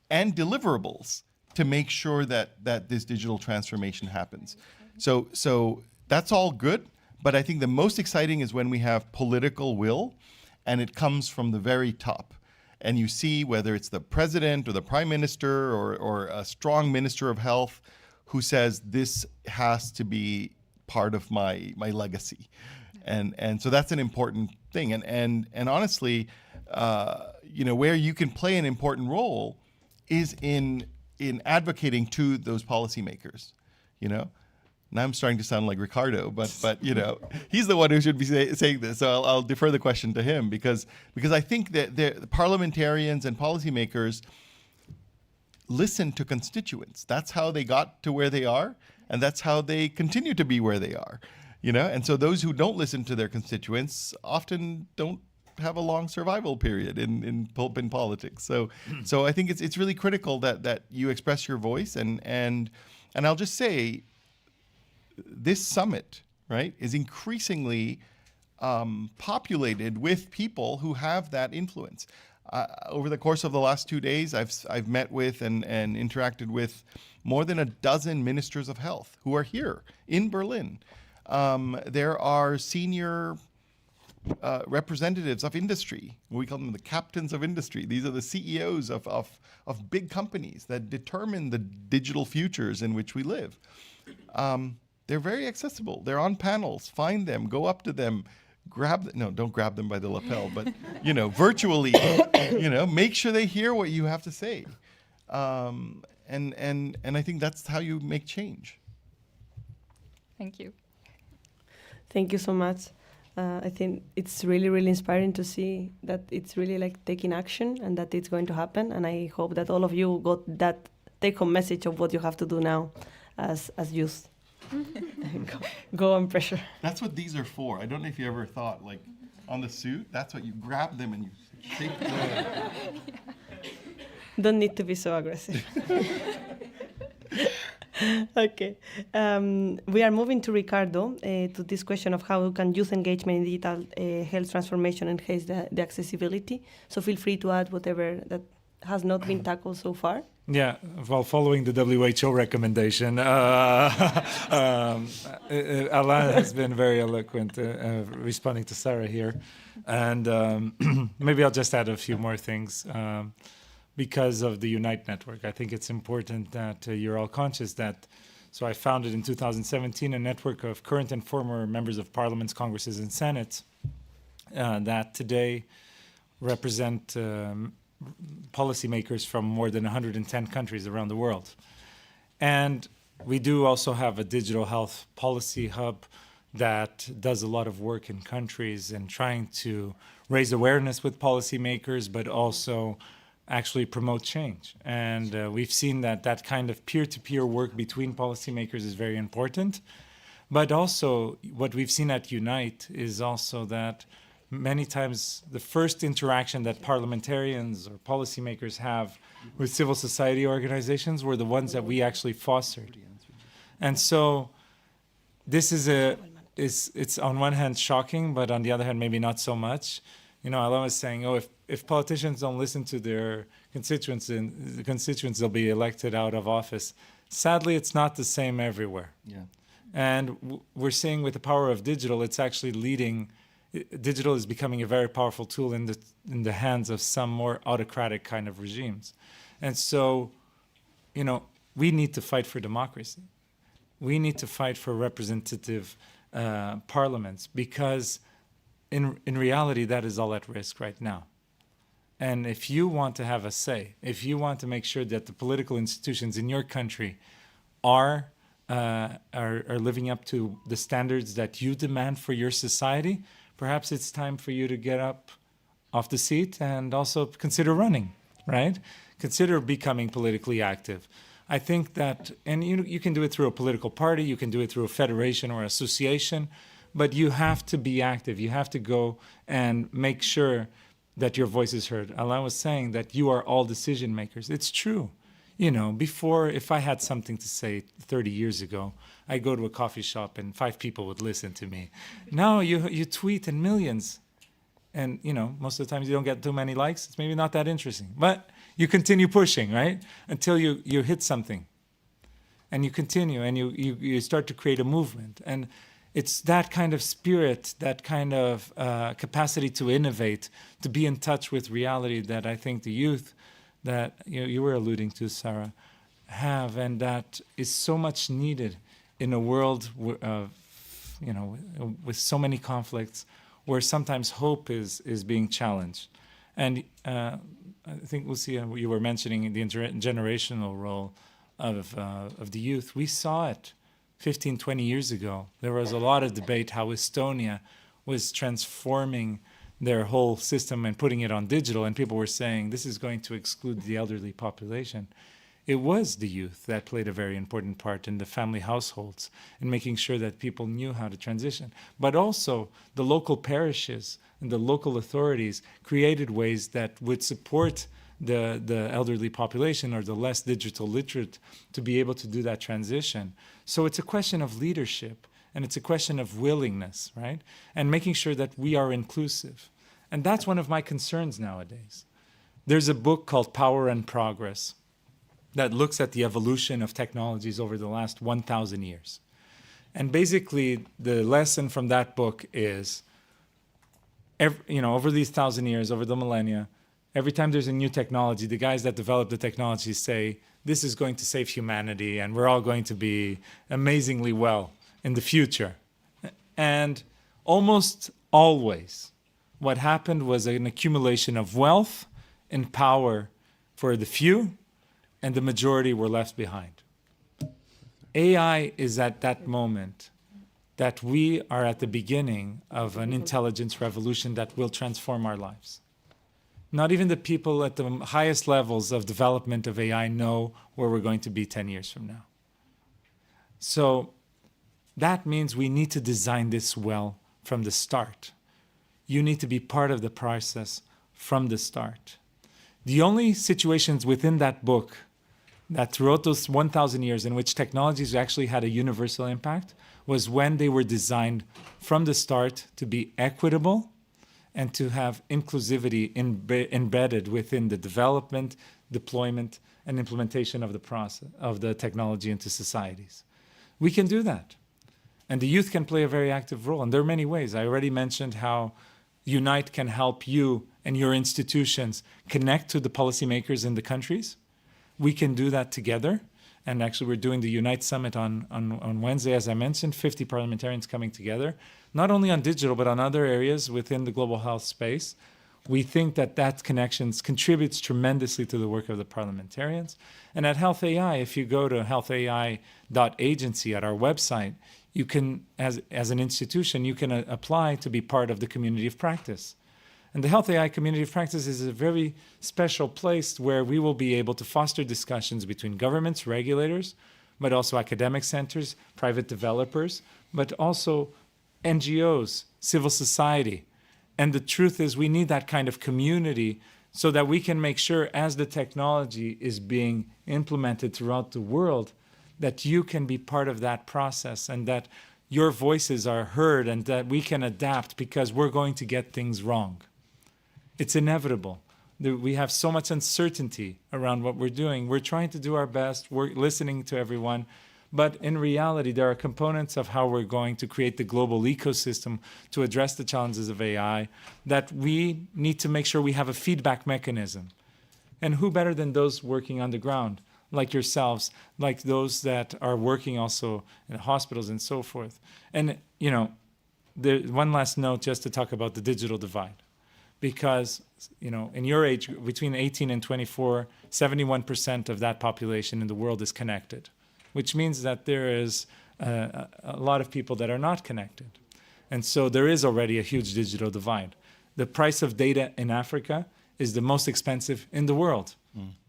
and deliverables to make sure that this digital transformation happens. So that's all good, but I think the most exciting is when we have political will and it comes from the very top. And you see whether it's the president or the prime minister or a strong minister of health who says this has to be part of my legacy. And so that's an important thing. And honestly, where you can play an important role is in advocating to those policymakers. Now I'm starting to sound like Ricardo, but he's the one who should be saying this. So I'll defer the question to him because I think that the parliamentarians and policymakers listen to constituents. That's how they got to where they are, and that's how they continue to be where they are. And so those who don't listen to their constituents often don't have a long survival period in politics. So I think it's really critical that you express your voice and I'll just say, this summit, right, is increasingly populated with people who have that influence. Over the course of the last 2 days, I've met with and interacted with more than a dozen ministers of health who are here in Berlin. There are senior representatives of industry. We call them the captains of industry. These are the CEOs of big companies that determine the digital futures in which we live. They're very accessible. They're on panels. Find them. Go up to them. Don't grab them by the lapel, but virtually, make sure they hear what you have to say. And I think that's how you make change. Thank you. Thank you so much. I think it's really, really inspiring to see that it's really like taking action and that it's going to happen. And I hope that all of you got that take-home message of what you have to do now as youth. Go on, pressure. That's what these are for. I don't know if you ever thought, like, on the suit, that's what you grab them and you shake them. Don't need to be so aggressive. Okay. We are moving to Ricardo to this question of how can youth engagement in digital health transformation enhance the accessibility. So feel free to add whatever that has not been tackled so far. Yeah, well, following the WHO recommendation, Alain has been very eloquent responding to Sarah here. And maybe I'll just add a few more things. Because of the Unite network, I think it's important that you're all conscious that, so I founded in 2017 a network of current and former members of parliaments, congresses, and senates that today represent policymakers from more than 110 countries around the world. And we do also have a digital health policy hub that does a lot of work in countries and trying to raise awareness with policymakers, but also actually promote change. And we've seen that kind of peer-to-peer work between policymakers is very important. But also what we've seen at Unite is also that many times the first interaction that parliamentarians or policymakers have with civil society organizations were the ones that we actually fostered. And so this it's on one hand shocking, but on the other hand maybe not so much. Alain was saying, if politicians don't listen to their constituents, they'll be elected out of office. Sadly, it's not the same everywhere. Yeah. And we're seeing with the power of digital, it's actually digital is becoming a very powerful tool in the hands of some more autocratic kind of regimes. And so, we need to fight for democracy. We need to fight for representative parliaments because in reality, that is all at risk right now. And if you want to have a say, if you want to make sure that the political institutions in your country are living up to the standards that you demand for your society, perhaps it's time for you to get up off the seat and also consider running, right? Consider becoming politically active. I think that, and you can do it through a political party, you can do it through a federation or association, but you have to be active. You have to go and make sure that your voice is heard. Alain was saying that you are all decision makers. It's true. You know, before, if I had something to say 30 years ago, I'd go to a coffee shop and 5 people would listen to me. Now you tweet and millions. And, you know, most of the times you don't get too many likes. It's maybe not that interesting. But you continue pushing, right? Until you hit something. And you continue and you start to create a movement. And it's that kind of spirit, that kind of capacity to innovate, to be in touch with reality that I think the youth that you were alluding to, Sarah, have, and that is so much needed in a world of, with so many conflicts, where sometimes hope is being challenged. And I think, Lucia, you were mentioning the intergenerational role of the youth. We saw it 15, 20 years ago. There was a lot of debate how Estonia was transforming their whole system and putting it on digital, and people were saying this is going to exclude the elderly population. It was the youth that played a very important part in the family households and making sure that people knew how to transition. But also the local parishes and the local authorities created ways that would support the elderly population or the less digital literate to be able to do that transition. So it's a question of leadership, and it's a question of willingness, right? And making sure that we are inclusive. And that's one of my concerns nowadays. There's a book called Power and Progress that looks at the evolution of technologies over the last 1,000 years. And basically, the lesson from that book is, over these 1,000 years, over the millennia, every time there's a new technology, the guys that develop the technology say, this is going to save humanity, and we're all going to be amazingly well in the future. And almost always, what happened was an accumulation of wealth and power for the few, and the majority were left behind. AI is at that moment that we are at the beginning of an intelligence revolution that will transform our lives. Not even the people at the highest levels of development of AI know where we're going to be 10 years from now. So that means we need to design this well from the start. You need to be part of the process from the start. The only situations within that book that throughout those 1,000 years in which technologies actually had a universal impact was when they were designed from the start to be equitable and to have inclusivity embedded within the development, deployment, and implementation of the process of the technology into societies. We can do that. And the youth can play a very active role. And there are many ways. I already mentioned how Unite can help you and your institutions connect to the policymakers in the countries. We can do that together. And actually, we're doing the Unite Summit on Wednesday, as I mentioned, 50 parliamentarians coming together, not only on digital, but on other areas within the global health space. We think that connections contributes tremendously to the work of the parliamentarians. And at Health AI, if you go to healthai.agency at our website, you can, as an institution, you can apply to be part of the community of practice. And the Health AI community of practice is a very special place where we will be able to foster discussions between governments, regulators, but also academic centers, private developers, but also NGOs, civil society. And the truth is we need that kind of community so that we can make sure as the technology is being implemented throughout the world, that you can be part of that process and that your voices are heard and that we can adapt because we're going to get things wrong. It's inevitable. We have so much uncertainty around what we're doing. We're trying to do our best. We're listening to everyone. But in reality, there are components of how we're going to create the global ecosystem to address the challenges of AI that we need to make sure we have a feedback mechanism. And who better than those working on the ground, like yourselves, like those that are working also in hospitals and so forth. And, one last note just to talk about the digital divide. Because, in your age, between 18 and 24, 71% of that population in the world is connected, which means that there is a lot of people that are not connected. And so there is already a huge digital divide. the price of data in Africa is the most expensive in the world,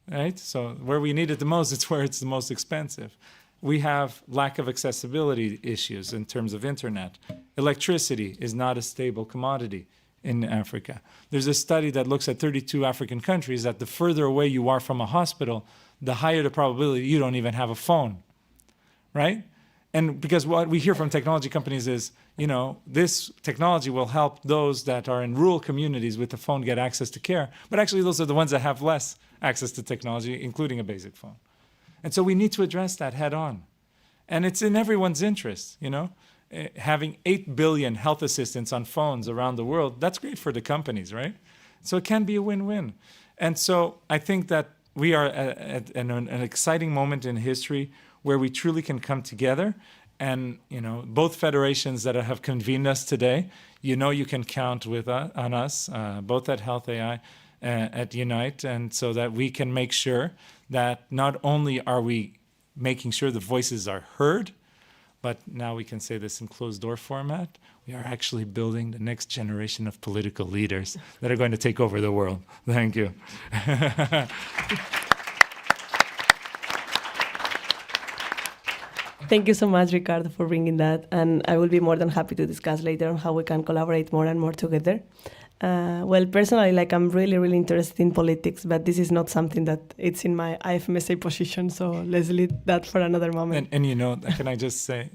right? So where we need it the most, it's where it's the most expensive. We have lack of accessibility issues in terms of internet. Electricity is not a stable commodity in Africa. There's a study that looks at 32 African countries that the further away you are from a hospital, the higher the probability you don't even have a phone, right? And because what we hear from technology companies is, this technology will help those that are in rural communities with the phone get access to care. But actually, those are the ones that have less access to technology, including a basic phone. And so we need to address that head on. And it's in everyone's interest, Having 8 billion health assistants on phones around the world, that's great for the companies, right? So it can be a win-win. And so I think that we are at an exciting moment in history where we truly can come together. And, both federations that have convened us today, you can count on us, both at Health AI, at Unite, and so that we can make sure that not only are we making sure the voices are heard, but now we can say this in closed door format, we are actually building the next generation of political leaders that are going to take over the world. Thank you. Thank you so much, Ricardo, for bringing that. And I will be more than happy to discuss later on how we can collaborate more and more together. Personally, I'm really, really interested in politics, but this is not something that it's in my IFMSA position. So let's leave that for another moment. And can I just say,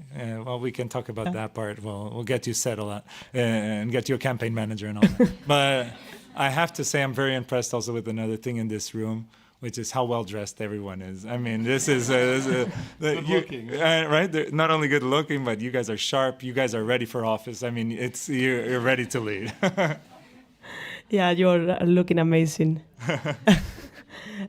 we can talk about that part. We'll get you settled and get you a campaign manager and all that. But I have to say, I'm very impressed also with another thing in this room, which is how well dressed everyone is. I mean, this is good looking, right? They're not only good looking, but you guys are sharp. You guys are ready for office. I mean, you're ready to lead. Yeah, you're looking amazing.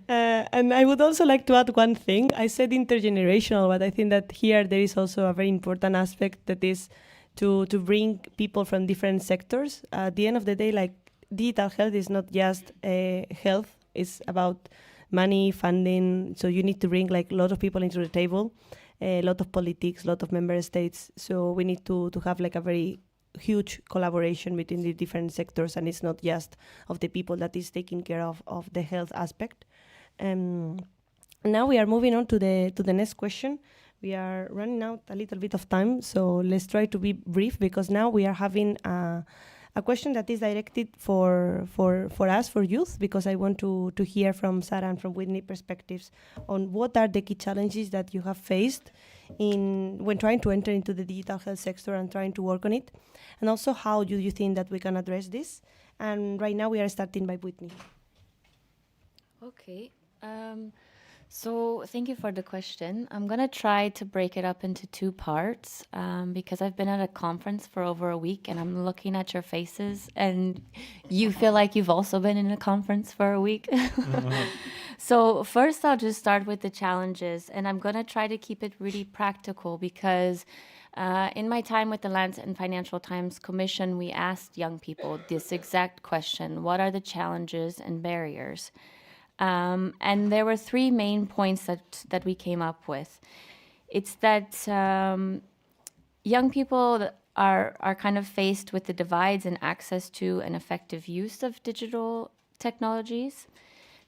And I would also like to add one thing. I said intergenerational, but I think that here there is also a very important aspect that is to bring people from different sectors. At the end of the day, digital health is not just health. It's about money, funding. So you need to bring a lot of people into the table, a lot of politics, a lot of member states. So we need to have a very huge collaboration between the different sectors, and it's not just of the people that is taking care of the health aspect. Now we are moving on to the next question. We are running out a little bit of time, so let's try to be brief, because now we are having a question that is directed for us, for youth, because I want to hear from Sarah and from Whitney perspectives on what are the key challenges that you have faced when trying to enter into the digital health sector and trying to work on it, and also how do you think that we can address this. And right now we are starting by Whitney. Okay. So thank you for the question. I'm going to try to break it up into two parts because I've been at a conference for over a week and I'm looking at your faces and you feel like you've also been in a conference for a week. So first I'll just start with the challenges, and I'm going to try to keep it really practical because in my time with the Lancet and Financial Times Commission, we asked young people this exact question: what are the challenges and barriers? And there were three main points that we came up with. It's that young people are kind of faced with the divides in access to and effective use of digital technologies.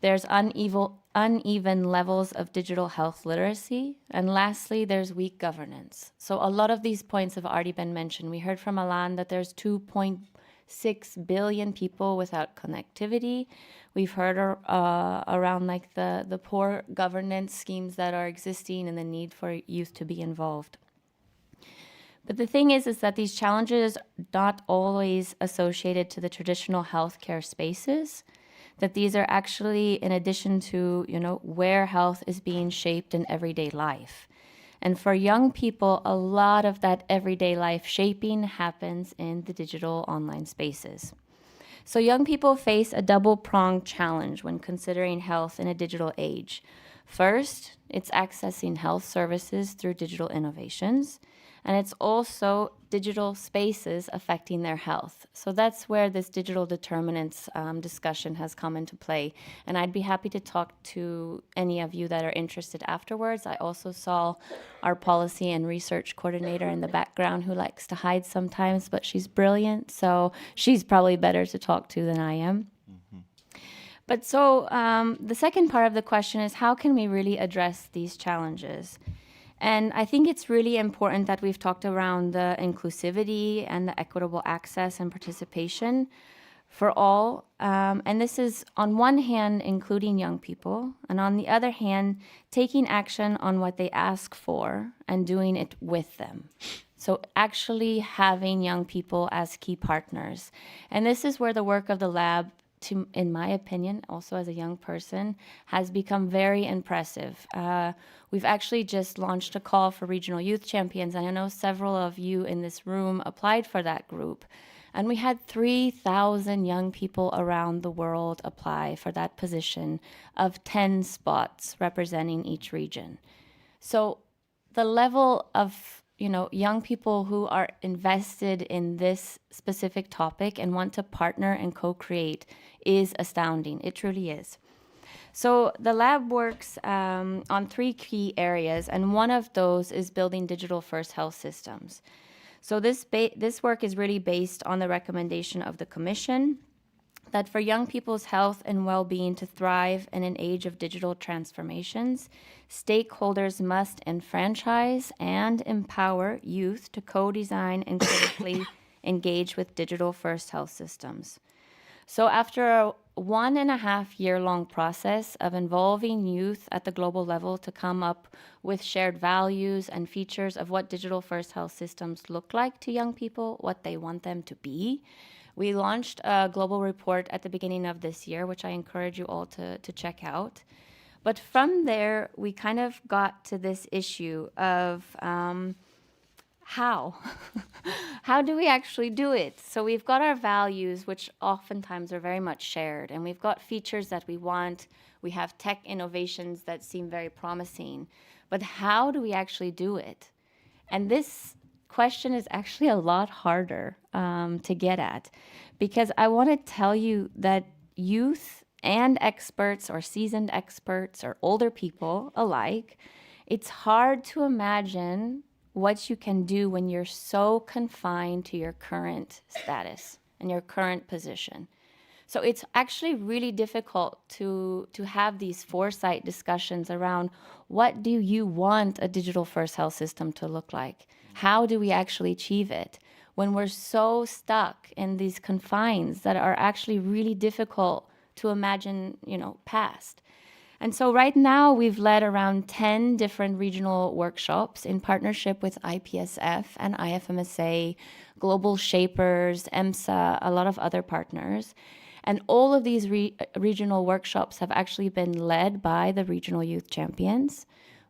There's uneven levels of digital health literacy. And lastly, there's weak governance. So a lot of these points have already been mentioned. We heard from Alan that there's 2.6 billion people without connectivity. We've heard around like the poor governance schemes that are existing and the need for youth to be involved. But the thing is that these challenges are not always associated to the traditional healthcare spaces, that these are actually in addition to, where health is being shaped in everyday life. And for young people, a lot of that everyday life shaping happens in the digital online spaces. So young people face a double-pronged challenge when considering health in a digital age. First, it's accessing health services through digital innovations. and it's also digital spaces affecting their health. So that's where this digital determinants discussion has come into play. And I'd be happy to talk to any of you that are interested afterwards. I also saw our policy and research coordinator in the background who likes to hide sometimes, but she's brilliant. So she's probably better to talk to than I am. But so the second part of the question is, how can we really address these challenges? And I think it's really important that we've talked around the inclusivity and the equitable access and participation for all. And this is, on one hand, including young people, and on the other hand, taking action on what they ask for and doing it with them. So actually having young people as key partners. And this is where the work of the lab, in my opinion, also as a young person, has become very impressive. We've actually just launched a call for regional youth champions, and I know several of you in this room applied for that group. And we had 3,000 young people around the world apply for that position of 10 spots representing each region. So the level of young people who are invested in this specific topic and want to partner and co-create is astounding. It truly is. So the lab works on 3 key areas, and one of those is building digital first health systems. So this work is really based on the recommendation of the Commission that for young people's health and well-being to thrive in an age of digital transformations, stakeholders must enfranchise and empower youth to co-design and critically engage with digital first health systems. So after a 1.5-year-long process of involving youth at the global level to come up with shared values and features of what digital first health systems look like to young people, what they want them to be, we launched a global report at the beginning of this year, which I encourage you all to check out. But from there, we kind of got to this issue of how? How do we actually do it? So we've got our values, which oftentimes are very much shared, and we've got features that we want. We have tech innovations that seem very promising. But how do we actually do it? And this question is actually a lot harder to get at, because I want to tell you that youth and experts or seasoned experts or older people alike, it's hard to imagine what you can do when you're so confined to your current status and your current position. So it's actually really difficult to have these foresight discussions around what do you want a digital first health system to look like? How do we actually achieve it when we're so stuck in these confines that are actually really difficult to imagine, past? And so right now we've led around 10 different regional workshops in partnership with IPSF and IFMSA, Global Shapers, EMSA, a lot of other partners. And all of these regional workshops have actually been led by the regional youth champions,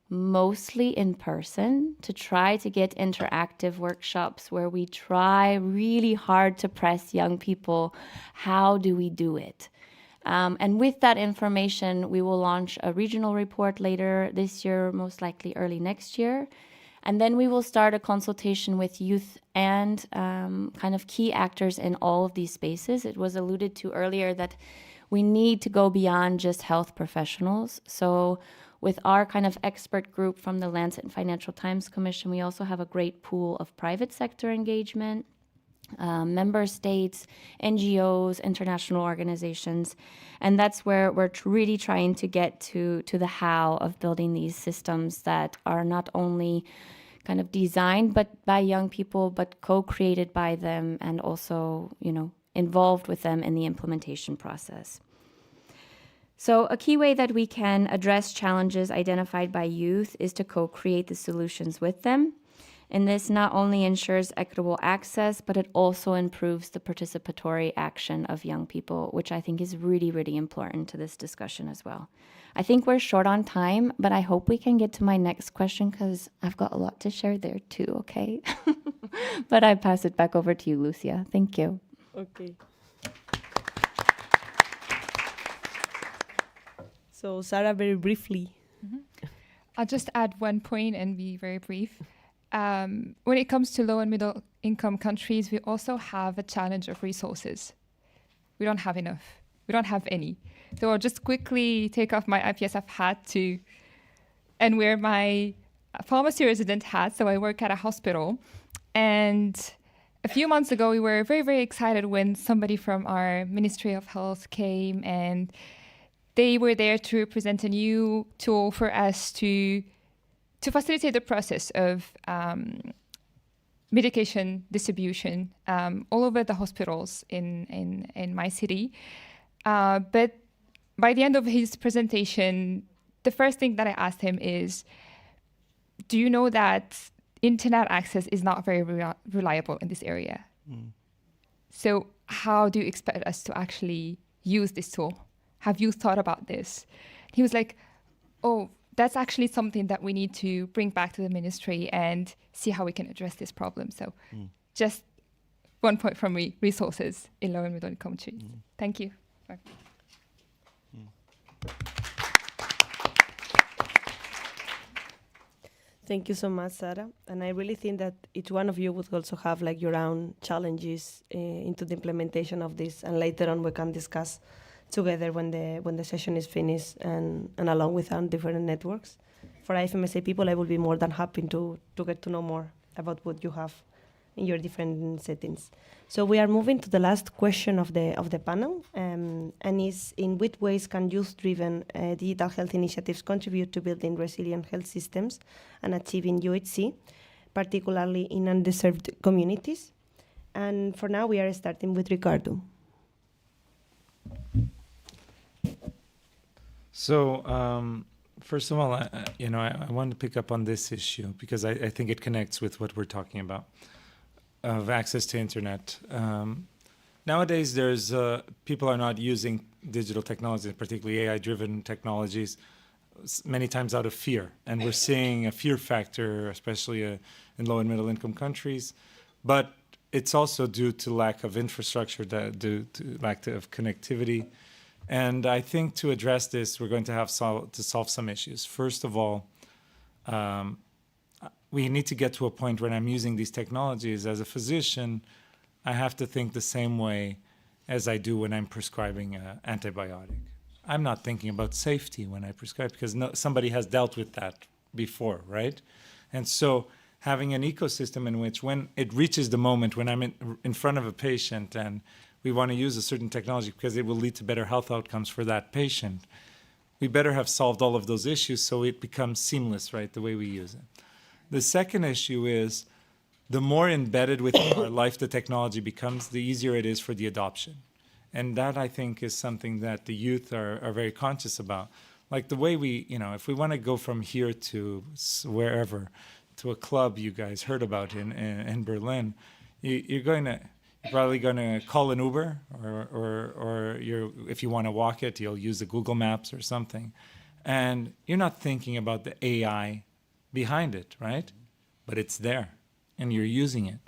mostly in person, to try to get interactive workshops where we try really hard to press young people, how do we do it? And with that information, we will launch a regional report later this year, most likely early next year. And then we will start a consultation with youth and kind of key actors in all of these spaces. It was alluded to earlier that we need to go beyond just health professionals. So with our kind of expert group from the Lancet and Financial Times Commission, we also have a great pool of private sector engagement, member states, NGOs, international organizations. And that's where we're really trying to get to the how of building these systems that are not only kind of designed by young people, but co-created by them and also, involved with them in the implementation process. So a key way that we can address challenges identified by youth is to co-create the solutions with them. And this not only ensures equitable access, but it also improves the participatory action of young people, which I think is really, really important to this discussion as well. I think we're short on time, but I hope we can get to my next question because I've got a lot to share there too, okay? But I pass it back over to you, Lucia. Thank you. Okay. So, Sarah, very briefly. I'll just add one point and be very brief. when it comes to low and middle income countries, we also have a challenge of resources. We don't have enough. We don't have any. So I'll just quickly take off my IPSF hat and wear my pharmacy resident hat. So I work at a hospital. And a few months ago, we were very, very excited when somebody from our Ministry of Health came, and they were there to present a new tool for us to facilitate the process of medication distribution all over the hospitals in my city. But by the end of his presentation, the first thing that I asked him is, do you know that internet access is not very reliable in this area? So how do you expect us to actually use this tool? Have you thought about this? He was like, oh, that's actually something that we need to bring back to the ministry and see how we can address this problem. So just one point from me, resources in low and middle income countries. Thank you. Thank you so much, Sarah. And I really think that each one of you would also have like your own challenges into the implementation of this, and later on we can discuss together when the session is finished and along with our different networks. For IFMSA people, I will be more than happy to get to know more about what you have in your different settings. So we are moving to the last question of the panel, and is, in which ways can youth-driven digital health initiatives contribute to building resilient health systems and achieving UHC, particularly in underserved communities? And for now, we are starting with Ricardo. So, first of all, I want to pick up on this issue because I think it connects with what we're talking about, of access to internet. Nowadays, there's people are not using digital technologies, particularly AI-driven technologies, many times out of fear. And we're seeing a fear factor, especially in low and middle income countries. But it's also due to lack of infrastructure, due to lack of connectivity. And I think to address this, we're going to have to solve some issues. First of all, we need to get to a point when I'm using these technologies as a physician, I have to think the same way as I do when I'm prescribing an antibiotic. I'm not thinking about safety when I prescribe because somebody has dealt with that before, right? And so having an ecosystem in which when it reaches the moment when I'm in front of a patient and we want to use a certain technology because it will lead to better health outcomes for that patient, we better have solved all of those issues so it becomes seamless, right, the way we use it. The second issue is the more embedded within our life the technology becomes, the easier it is for the adoption. And that, I think, is something that the youth are very conscious about. Like the way we, if we want to go from here to wherever, to a club you guys heard about in Berlin, you're probably going to call an Uber, or if you want to walk it, you'll use the Google Maps or something. And you're not thinking about the AI behind it, right? But it's there, and you're using it.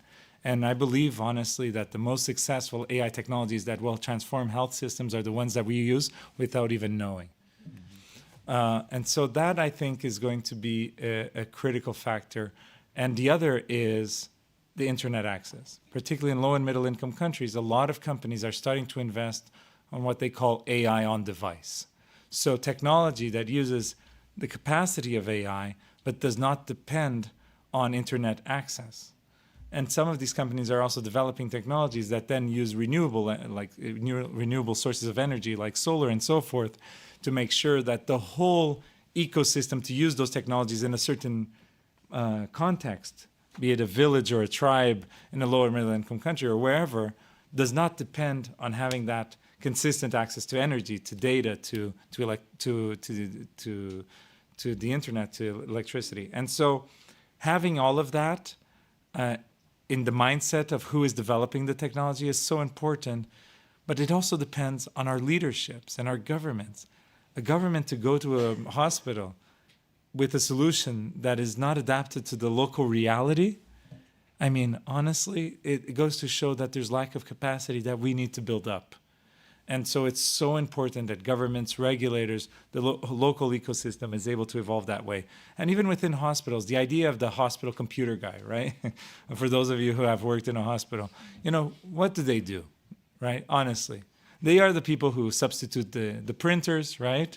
And I believe, honestly, that the most successful AI technologies that will transform health systems are the ones that we use without even knowing. And so that, I think, is going to be a critical factor. And the other is the internet access. Particularly in low and middle income countries, a lot of companies are starting to invest on what they call AI on device. So technology that uses the capacity of AI, but does not depend on internet access. And some of these companies are also developing technologies that then use renewable sources of energy like solar and so forth to make sure that the whole ecosystem to use those technologies in a certain context, be it a village or a tribe in a lower middle income country or wherever, does not depend on having that consistent access to energy, to data, to the internet, to electricity. And so having all of that in the mindset of who is developing the technology is so important, but it also depends on our leaderships and our governments. A government to go to a hospital with a solution that is not adapted to the local reality, I mean, honestly, it goes to show that there's lack of capacity that we need to build up. And so it's so important that governments, regulators, the local ecosystem is able to evolve that way. And even within hospitals, the idea of the hospital computer guy, right? For those of you who have worked in a hospital, what do? Right? Honestly, they are the people who substitute the printers, right?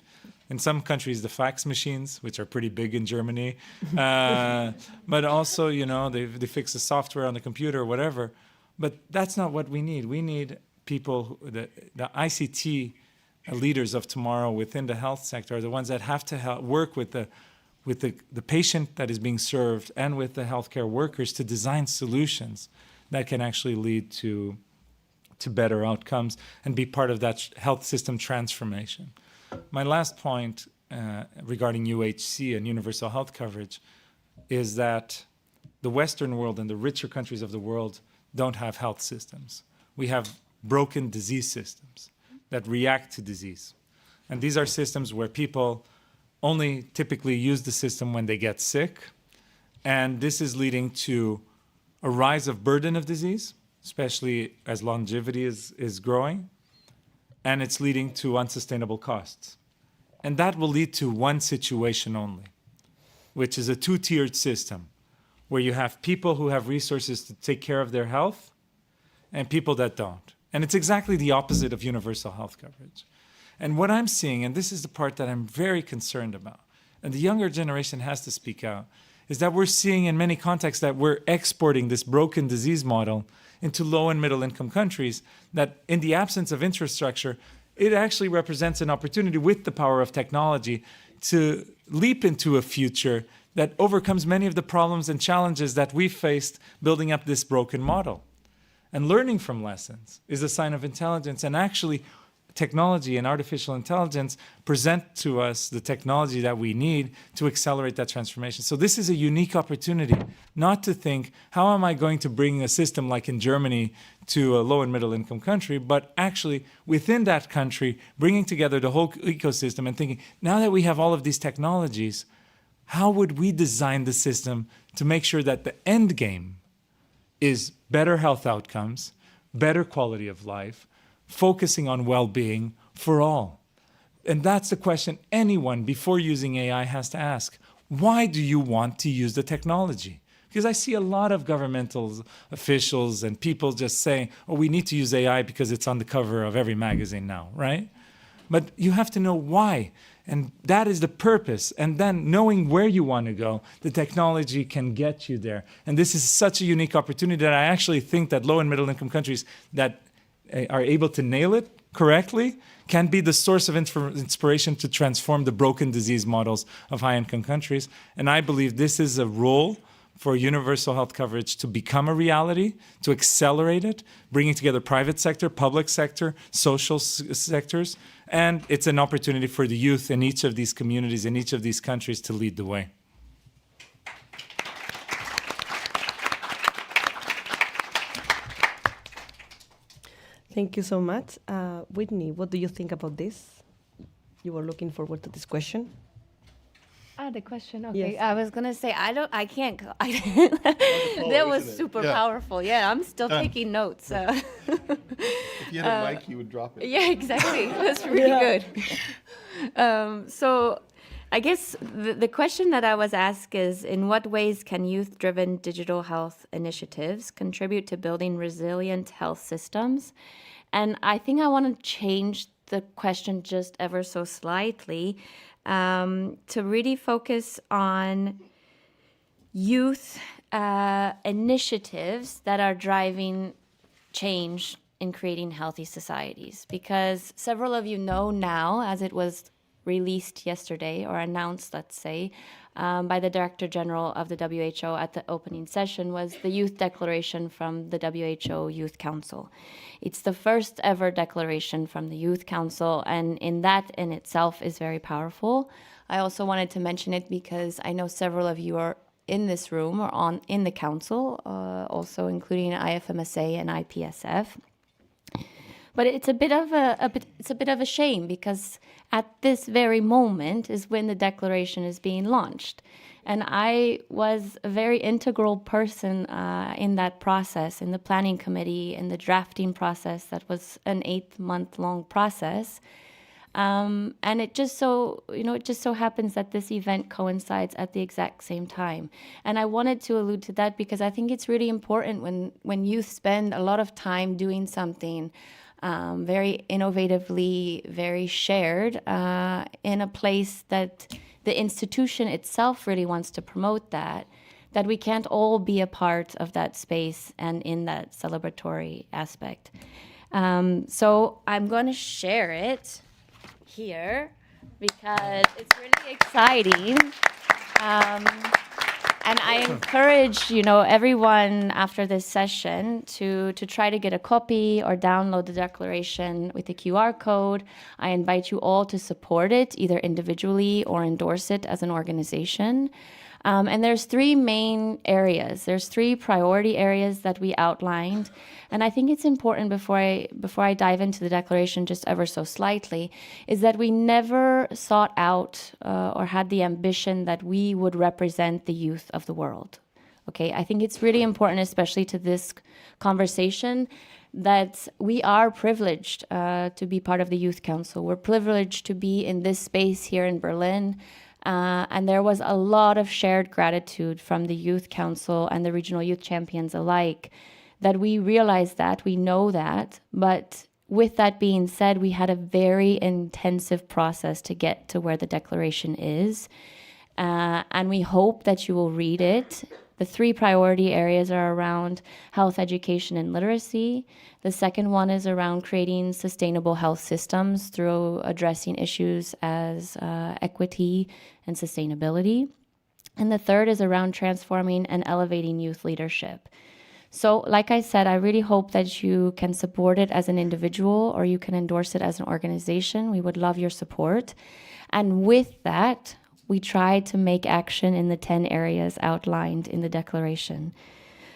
In some countries, the fax machines, which are pretty big in Germany. But also, they fix the software on the computer or whatever. But that's not what we need. We need people, the ICT leaders of tomorrow within the health sector are the ones that have to work with the patient that is being served and with the healthcare workers to design solutions that can actually lead to better outcomes and be part of that health system transformation. My last point regarding UHC and universal health coverage is that the Western world and the richer countries of the world don't have health systems. We have broken disease systems that react to disease. And these are systems where people only typically use the system when they get sick. And this is leading to a rise of burden of disease, especially as longevity is growing. And it's leading to unsustainable costs. And that will lead to one situation only, which is a two-tiered system, where you have people who have resources to take care of their health and people that don't. And it's exactly the opposite of universal health coverage. And what I'm seeing, and this is the part that I'm very concerned about, and the younger generation has to speak out, is that we're seeing in many contexts that we're exporting this broken disease model into low and middle income countries, that in the absence of infrastructure, it actually represents an opportunity with the power of technology to leap into a future that overcomes many of the problems and challenges that we faced building up this broken model. And learning from lessons is a sign of intelligence. And actually, technology and artificial intelligence present to us the technology that we need to accelerate that transformation. So this is a unique opportunity, not to think, how am I going to bring a system like in Germany to a low and middle income country, but actually within that country, bringing together the whole ecosystem and thinking, now that we have all of these technologies, how would we design the system to make sure that the end game is better health outcomes, better quality of life, focusing on well-being for all? And that's the question anyone before using AI has to ask. Why do you want to use the technology? Because I see a lot of governmental officials and people just saying, oh, we need to use AI because it's on the cover of every magazine now, right? But you have to know why. And that is the purpose. And then knowing where you want to go, the technology can get you there. And this is such a unique opportunity that I actually think that low and middle income countries that are able to nail it correctly can be the source of inspiration to transform the broken disease models of high income countries. And I believe this is a role for universal health coverage to become a reality, to accelerate it, bringing together private sector, public sector, social sectors. And it's an opportunity for the youth in each of these communities, in each of these countries to lead the way. Thank you so much. Whitney, what do you think about this? You were looking forward to this question. The question. Okay, Yes. I was gonna say I can't. That was super Yeah. powerful. Yeah, I'm still Done. taking notes. If you had a mic, you would drop it. Yeah, exactly. That's really good. So I guess the question that I was asked is, in what ways can youth-driven digital health initiatives contribute to building resilient health systems? And I think I want to change the question just ever so slightly to really focus on youth initiatives that are driving change in creating healthy societies. Because several of you know now, as it was released yesterday or announced, let's say, by the Director General of the WHO at the opening session, was the Youth Declaration from the WHO Youth Council. It's the first ever declaration from the Youth Council, and that in itself is very powerful. I also wanted to mention it because I know several of you are in this room or in the council, also including IFMSA and IPSF. But it's a bit of a shame because at this very moment is when the declaration is being launched. And I was a very integral person in that process, in the planning committee, in the drafting process. That was an 8-month-long process. And it just so, it just so happens that this event coincides at the exact same time. And I wanted to allude to that because I think it's really important when youth spend a lot of time doing something very innovatively, very shared in a place that the institution itself really wants to promote that we can't all be a part of that space and in that celebratory aspect. So I'm going to share it here because it's really exciting. And I encourage, everyone after this session to try to get a copy or download the declaration with the QR code. I invite you all to support it, either individually or endorse it as an organization. And there's 3 main areas. There's 3 priority areas that we outlined. And I think it's important before I dive into the declaration just ever so slightly, is that we never sought out or had the ambition that we would represent the youth of the world. Okay, I think it's really important, especially to this conversation, that we are privileged to be part of the Youth Council. We're privileged to be in this space here in Berlin. And there was a lot of shared gratitude from the Youth Council and the regional youth champions alike, that we realize that, we know that. But with that being said, we had a very intensive process to get to where the declaration is. And we hope that you will read it. The 3 priority areas are around health, education, and literacy. The second one is around creating sustainable health systems through addressing issues as equity and sustainability. And the third is around transforming and elevating youth leadership. So, like I said, I really hope that you can support it as an individual or you can endorse it as an organization. We would love your support. And with that, we try to make action in the 10 areas outlined in the declaration.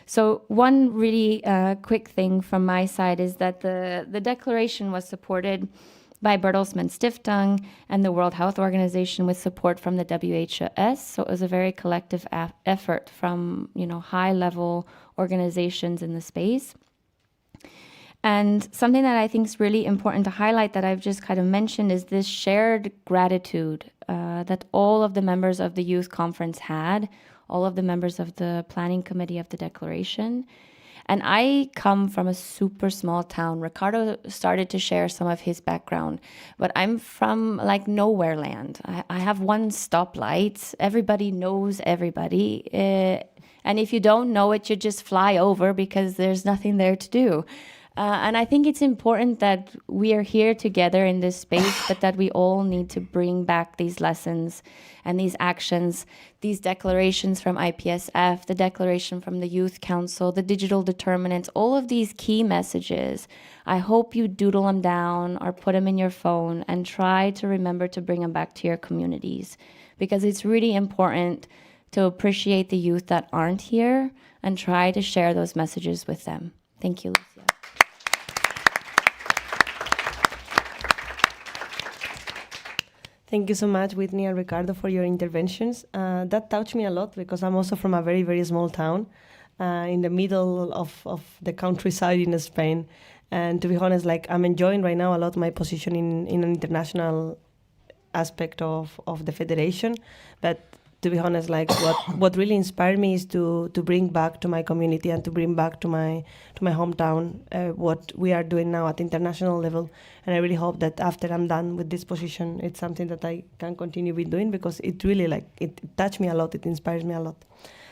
So one really quick thing from my side is that the declaration was supported by Bertelsmann Stiftung and the World Health Organization with support from the WHS. So it was a very collective effort from high-level organizations in the space. And something that I think is really important to highlight that I've just kind of mentioned is this shared gratitude that all of the members of the youth conference had, all of the members of the planning committee of the declaration. And I come from a super small town. Ricardo started to share some of his background, but I'm from like nowhere land. I have one stoplight. Everybody knows everybody. And if you don't know it, you just fly over because there's nothing there to do. And I think it's important that we are here together in this space, but that we all need to bring back these lessons and these actions, these declarations from IPSF, the declaration from the Youth Council, the digital determinants, all of these key messages. I hope you doodle them down or put them in your phone and try to remember to bring them back to your communities, because it's really important to appreciate the youth that aren't here and try to share those messages with them. Thank you, Lucia. Thank you so much, Whitney and Ricardo, for your interventions. That touched me a lot because I'm also from a very, very small town in the middle of the countryside in Spain. And to be honest, I'm enjoying right now a lot my position in an international aspect of the federation. But to be honest, what really inspired me is to bring back to my community and to bring back to my hometown what we are doing now at international level. And I really hope that after I'm done with this position, it's something that I can continue with doing, because it really it touched me a lot. It inspires me a lot.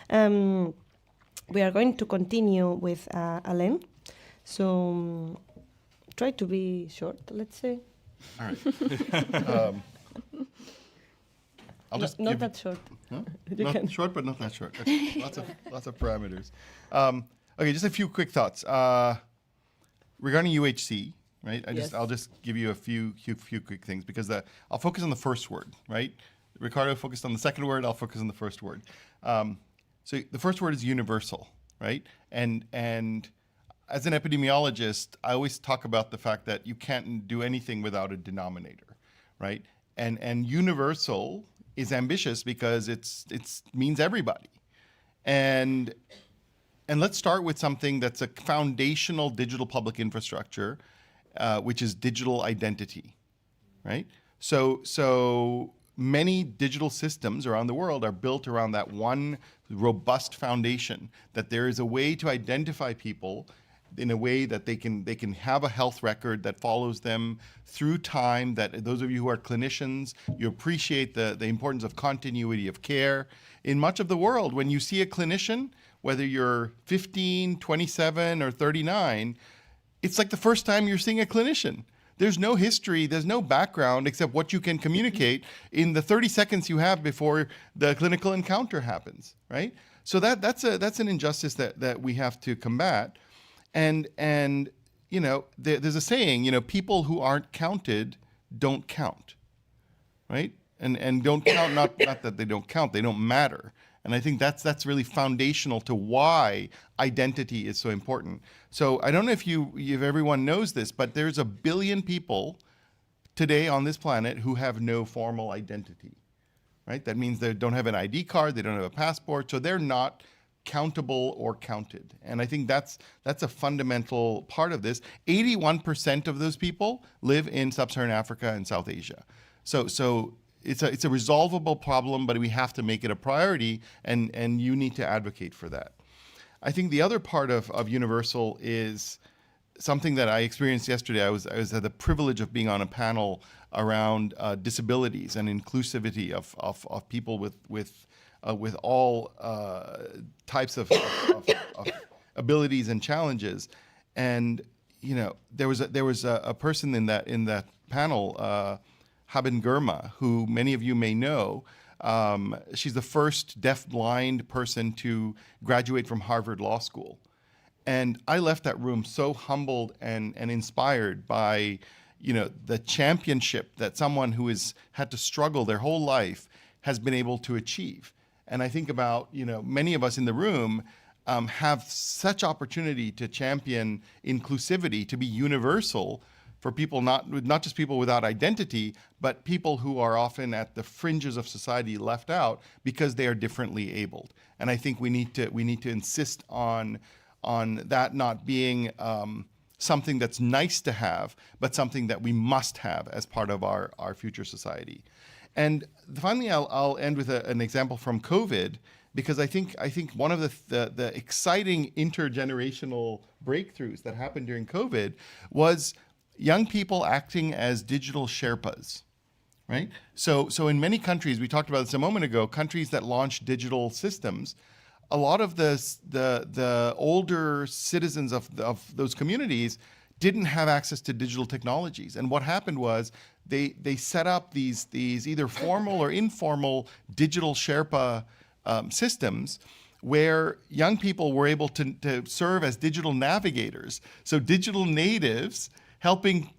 We are going to continue with Alain. So try to be short, let's say. All right. I'll just not that short. Huh? Not short, but not that short. Okay. Lots of parameters. Okay, just a few quick thoughts regarding UHC. Right, I'll just give you a few quick things, because I'll focus on the first word. Right, Ricardo focused on the second word. I'll focus on the first word. So the first word is universal. Right, and as an epidemiologist, I always talk about the fact that you can't do anything without a denominator. Right, and universal is ambitious because it's means everybody. And let's start with something that's a foundational digital public infrastructure, which is digital identity, right? So many digital systems around the world are built around that one robust foundation, that there is a way to identify people in a way that they can have a health record that follows them through time, that those of you who are clinicians, you appreciate the importance of continuity of care. In much of the world, when you see a clinician, whether you're 15, 27, or 39, it's like the first time you're seeing a clinician. There's no history, there's no background except what you can communicate in the 30 seconds you have before the clinical encounter happens, right? So that's an injustice that we have to combat. And you know, there's a saying, you know, people who aren't counted don't count, right? And don't count, not that they don't count, they don't matter. And I think that's really foundational to why identity is so important. So I don't know if everyone knows this, but there's 1 billion people today on this planet who have no formal identity, right? That means they don't have an ID card, they don't have a passport, so they're not countable or counted. And I think that's a fundamental part of this. 81% of those people live in sub-Saharan Africa and South Asia. So it's a resolvable problem, but we have to make it a priority, and you need to advocate for that. I think the other part of Universal is something that I experienced yesterday. I had the privilege of being on a panel around disabilities and inclusivity of people with all types of abilities and challenges. And you know, there was a person in that panel, Haben Girma, who many of you may know. She's the first deaf-blind person to graduate from Harvard Law School. And I left that room so humbled and inspired by, you know, the championship that someone who has had to struggle their whole life has been able to achieve. And I think about, you know, many of us in the room have such opportunity to champion inclusivity, to be universal for people, not just people without identity, but people who are often at the fringes of society left out because they are differently abled. And I think we need to insist on that not being something that's nice to have, but something that we must have as part of our future society. And finally, I'll end with an example from COVID, because I think one of the exciting intergenerational breakthroughs that happened during COVID was young people acting as digital Sherpas, right? So in many countries, we talked about this a moment ago, countries that launched digital systems, a lot of the older citizens of those communities didn't have access to digital technologies. And what happened was they set up these either formal or informal digital Sherpa systems where young people were able to serve as digital navigators. So digital natives helping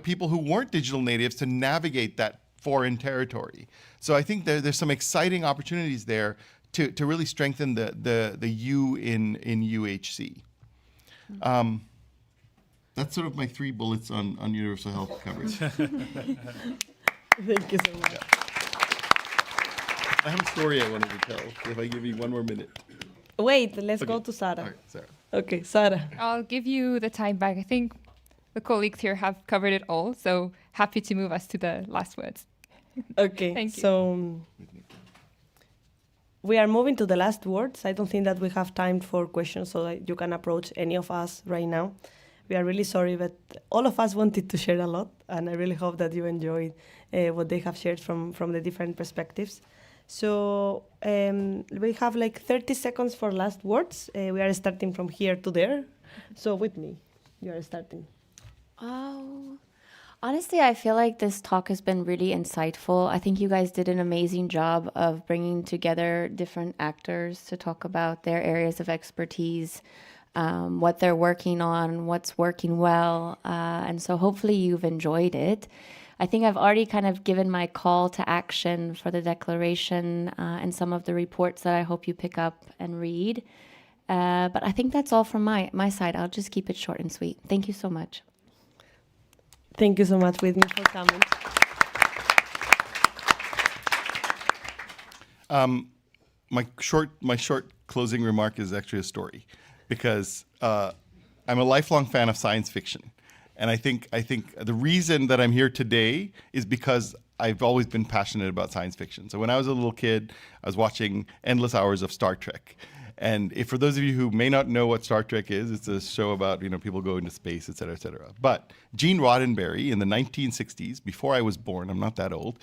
people who weren't digital natives to navigate that foreign territory. So I think there's some exciting opportunities there to really strengthen the U in UHC. That's sort of my 3 bullets on universal health coverage. Thank you so much. Yeah. I have a story I wanted to tell, if I give you 1 more minute. Wait, let's Okay. go to Sarah. All right, Sarah. Okay, Sarah. I'll give you the time back. I think the colleagues here have covered it all, so happy to move us to the last words. Okay, Thank you. so we are moving to the last words. I don't think that we have time for questions, so that you can approach any of us right now. We are really sorry, but all of us wanted to share a lot, and I really hope that you enjoyed what they have shared from the different perspectives. So we have like 30 seconds for last words. We are starting from here to there. So with me, you are starting. Oh, honestly, I feel like this talk has been really insightful. I think you guys did an amazing job of bringing together different actors to talk about their areas of expertise, what they're working on, what's working well. And so hopefully you've enjoyed it. I think I've already kind of given my call to action for the declaration and some of the reports that I hope you pick up and read. But I think that's all from my side. I'll just keep it short and sweet. Thank you so much. Thank you so much, Whitney, for coming. my short closing remark is actually a story, because I'm a lifelong fan of science fiction, and I think the reason that I'm here today is because I've always been passionate about science fiction. So when I was a little kid, I was watching endless hours of Star Trek. And for those of you who may not know what Star Trek is, it's a show about people going to space, et cetera, et cetera. But Gene Roddenberry in the 1960s, before I was born, I'm not that old,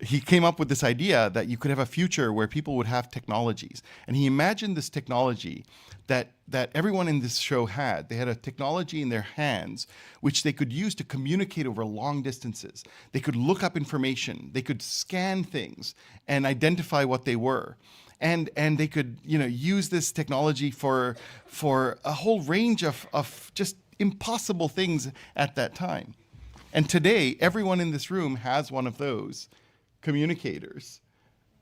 he came up with this idea that you could have a future where people would have technologies. And he imagined this technology that everyone in this show had. They had a technology in their hands which they could use to communicate over long distances. They could look up information. They could scan things and identify what they were. And they could use this technology for a whole range of just impossible things at that time. And today, everyone in this room has one of those communicators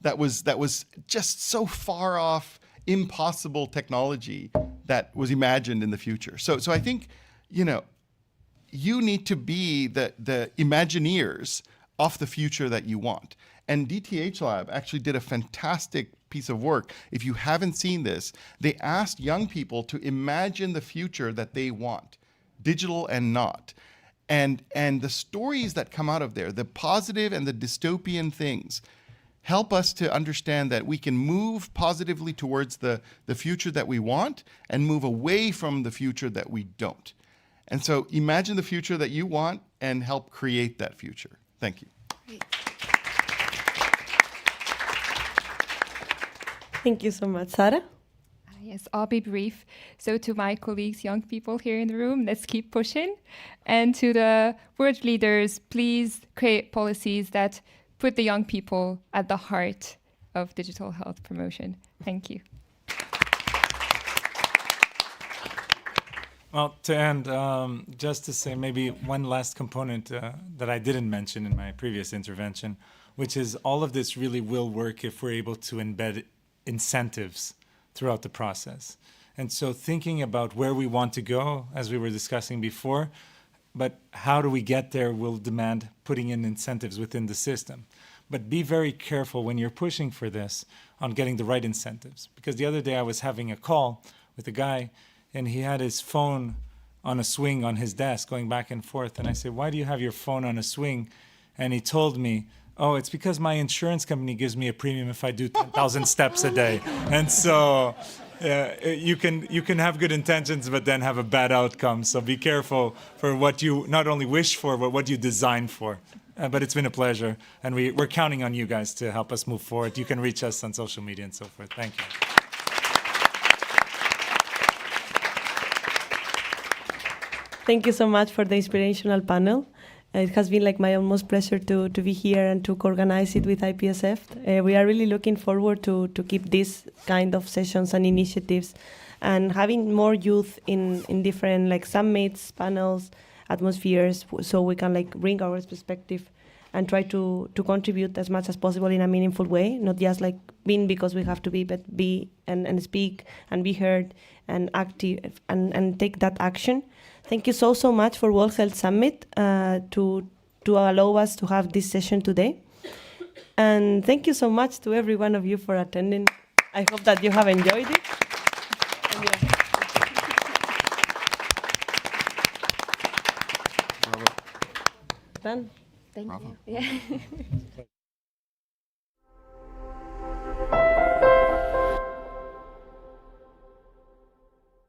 that was just so far off, impossible technology that was imagined in the future. So I think you need to be the Imagineers of the future that you want. And DTH Lab actually did a fantastic piece of work. If you haven't seen this, they asked young people to imagine the future that they want, digital and not. And the stories that come out of there, the positive and the dystopian things, help us to understand that we can move positively towards the future that we want and move away from the future that we don't. And so imagine the future that you want and help create that future. Thank you. Great. Thank you so much. Sarah? Yes, I'll be brief. So to my colleagues, young people here in the room, let's keep pushing. And to the world leaders, please create policies that put the young people at the heart of digital health promotion. Thank you. Well, to end, just to say maybe one last component that I didn't mention in my previous intervention, which is all of this really will work if we're able to embed incentives throughout the process. And so thinking about where we want to go, as we were discussing before, but how do we get there will demand putting in incentives within the system. But be very careful when you're pushing for this on getting the right incentives. Because the other day I was having a call with a guy and he had his phone on a swing on his desk going back and forth. And I said, why do you have your phone on a swing? And he told me, oh, it's because my insurance company gives me a premium if I do 10,000 steps a day. And so you can have good intentions, but then have a bad outcome. So be careful for what you not only wish for, but what you design for. But it's been a pleasure. And we're counting on you guys to help us move forward. You can reach us on social media and so forth. Thank you. Thank you so much for the inspirational panel. It has been like my almost pleasure to be here and to co-organize it with IPSF. We are really looking forward to keep these kind of sessions and initiatives and having more youth in different like summits, panels, atmospheres, so we can like bring our perspective and try to contribute as much as possible in a meaningful way, not just like being because we have to be, but be and speak and be heard and active and take that action. Thank you so much for World Health Summit to allow us to have this session today. And thank you so much to every one of you for attending. I hope that you have enjoyed it. And yeah. Done. Thank you. Yeah.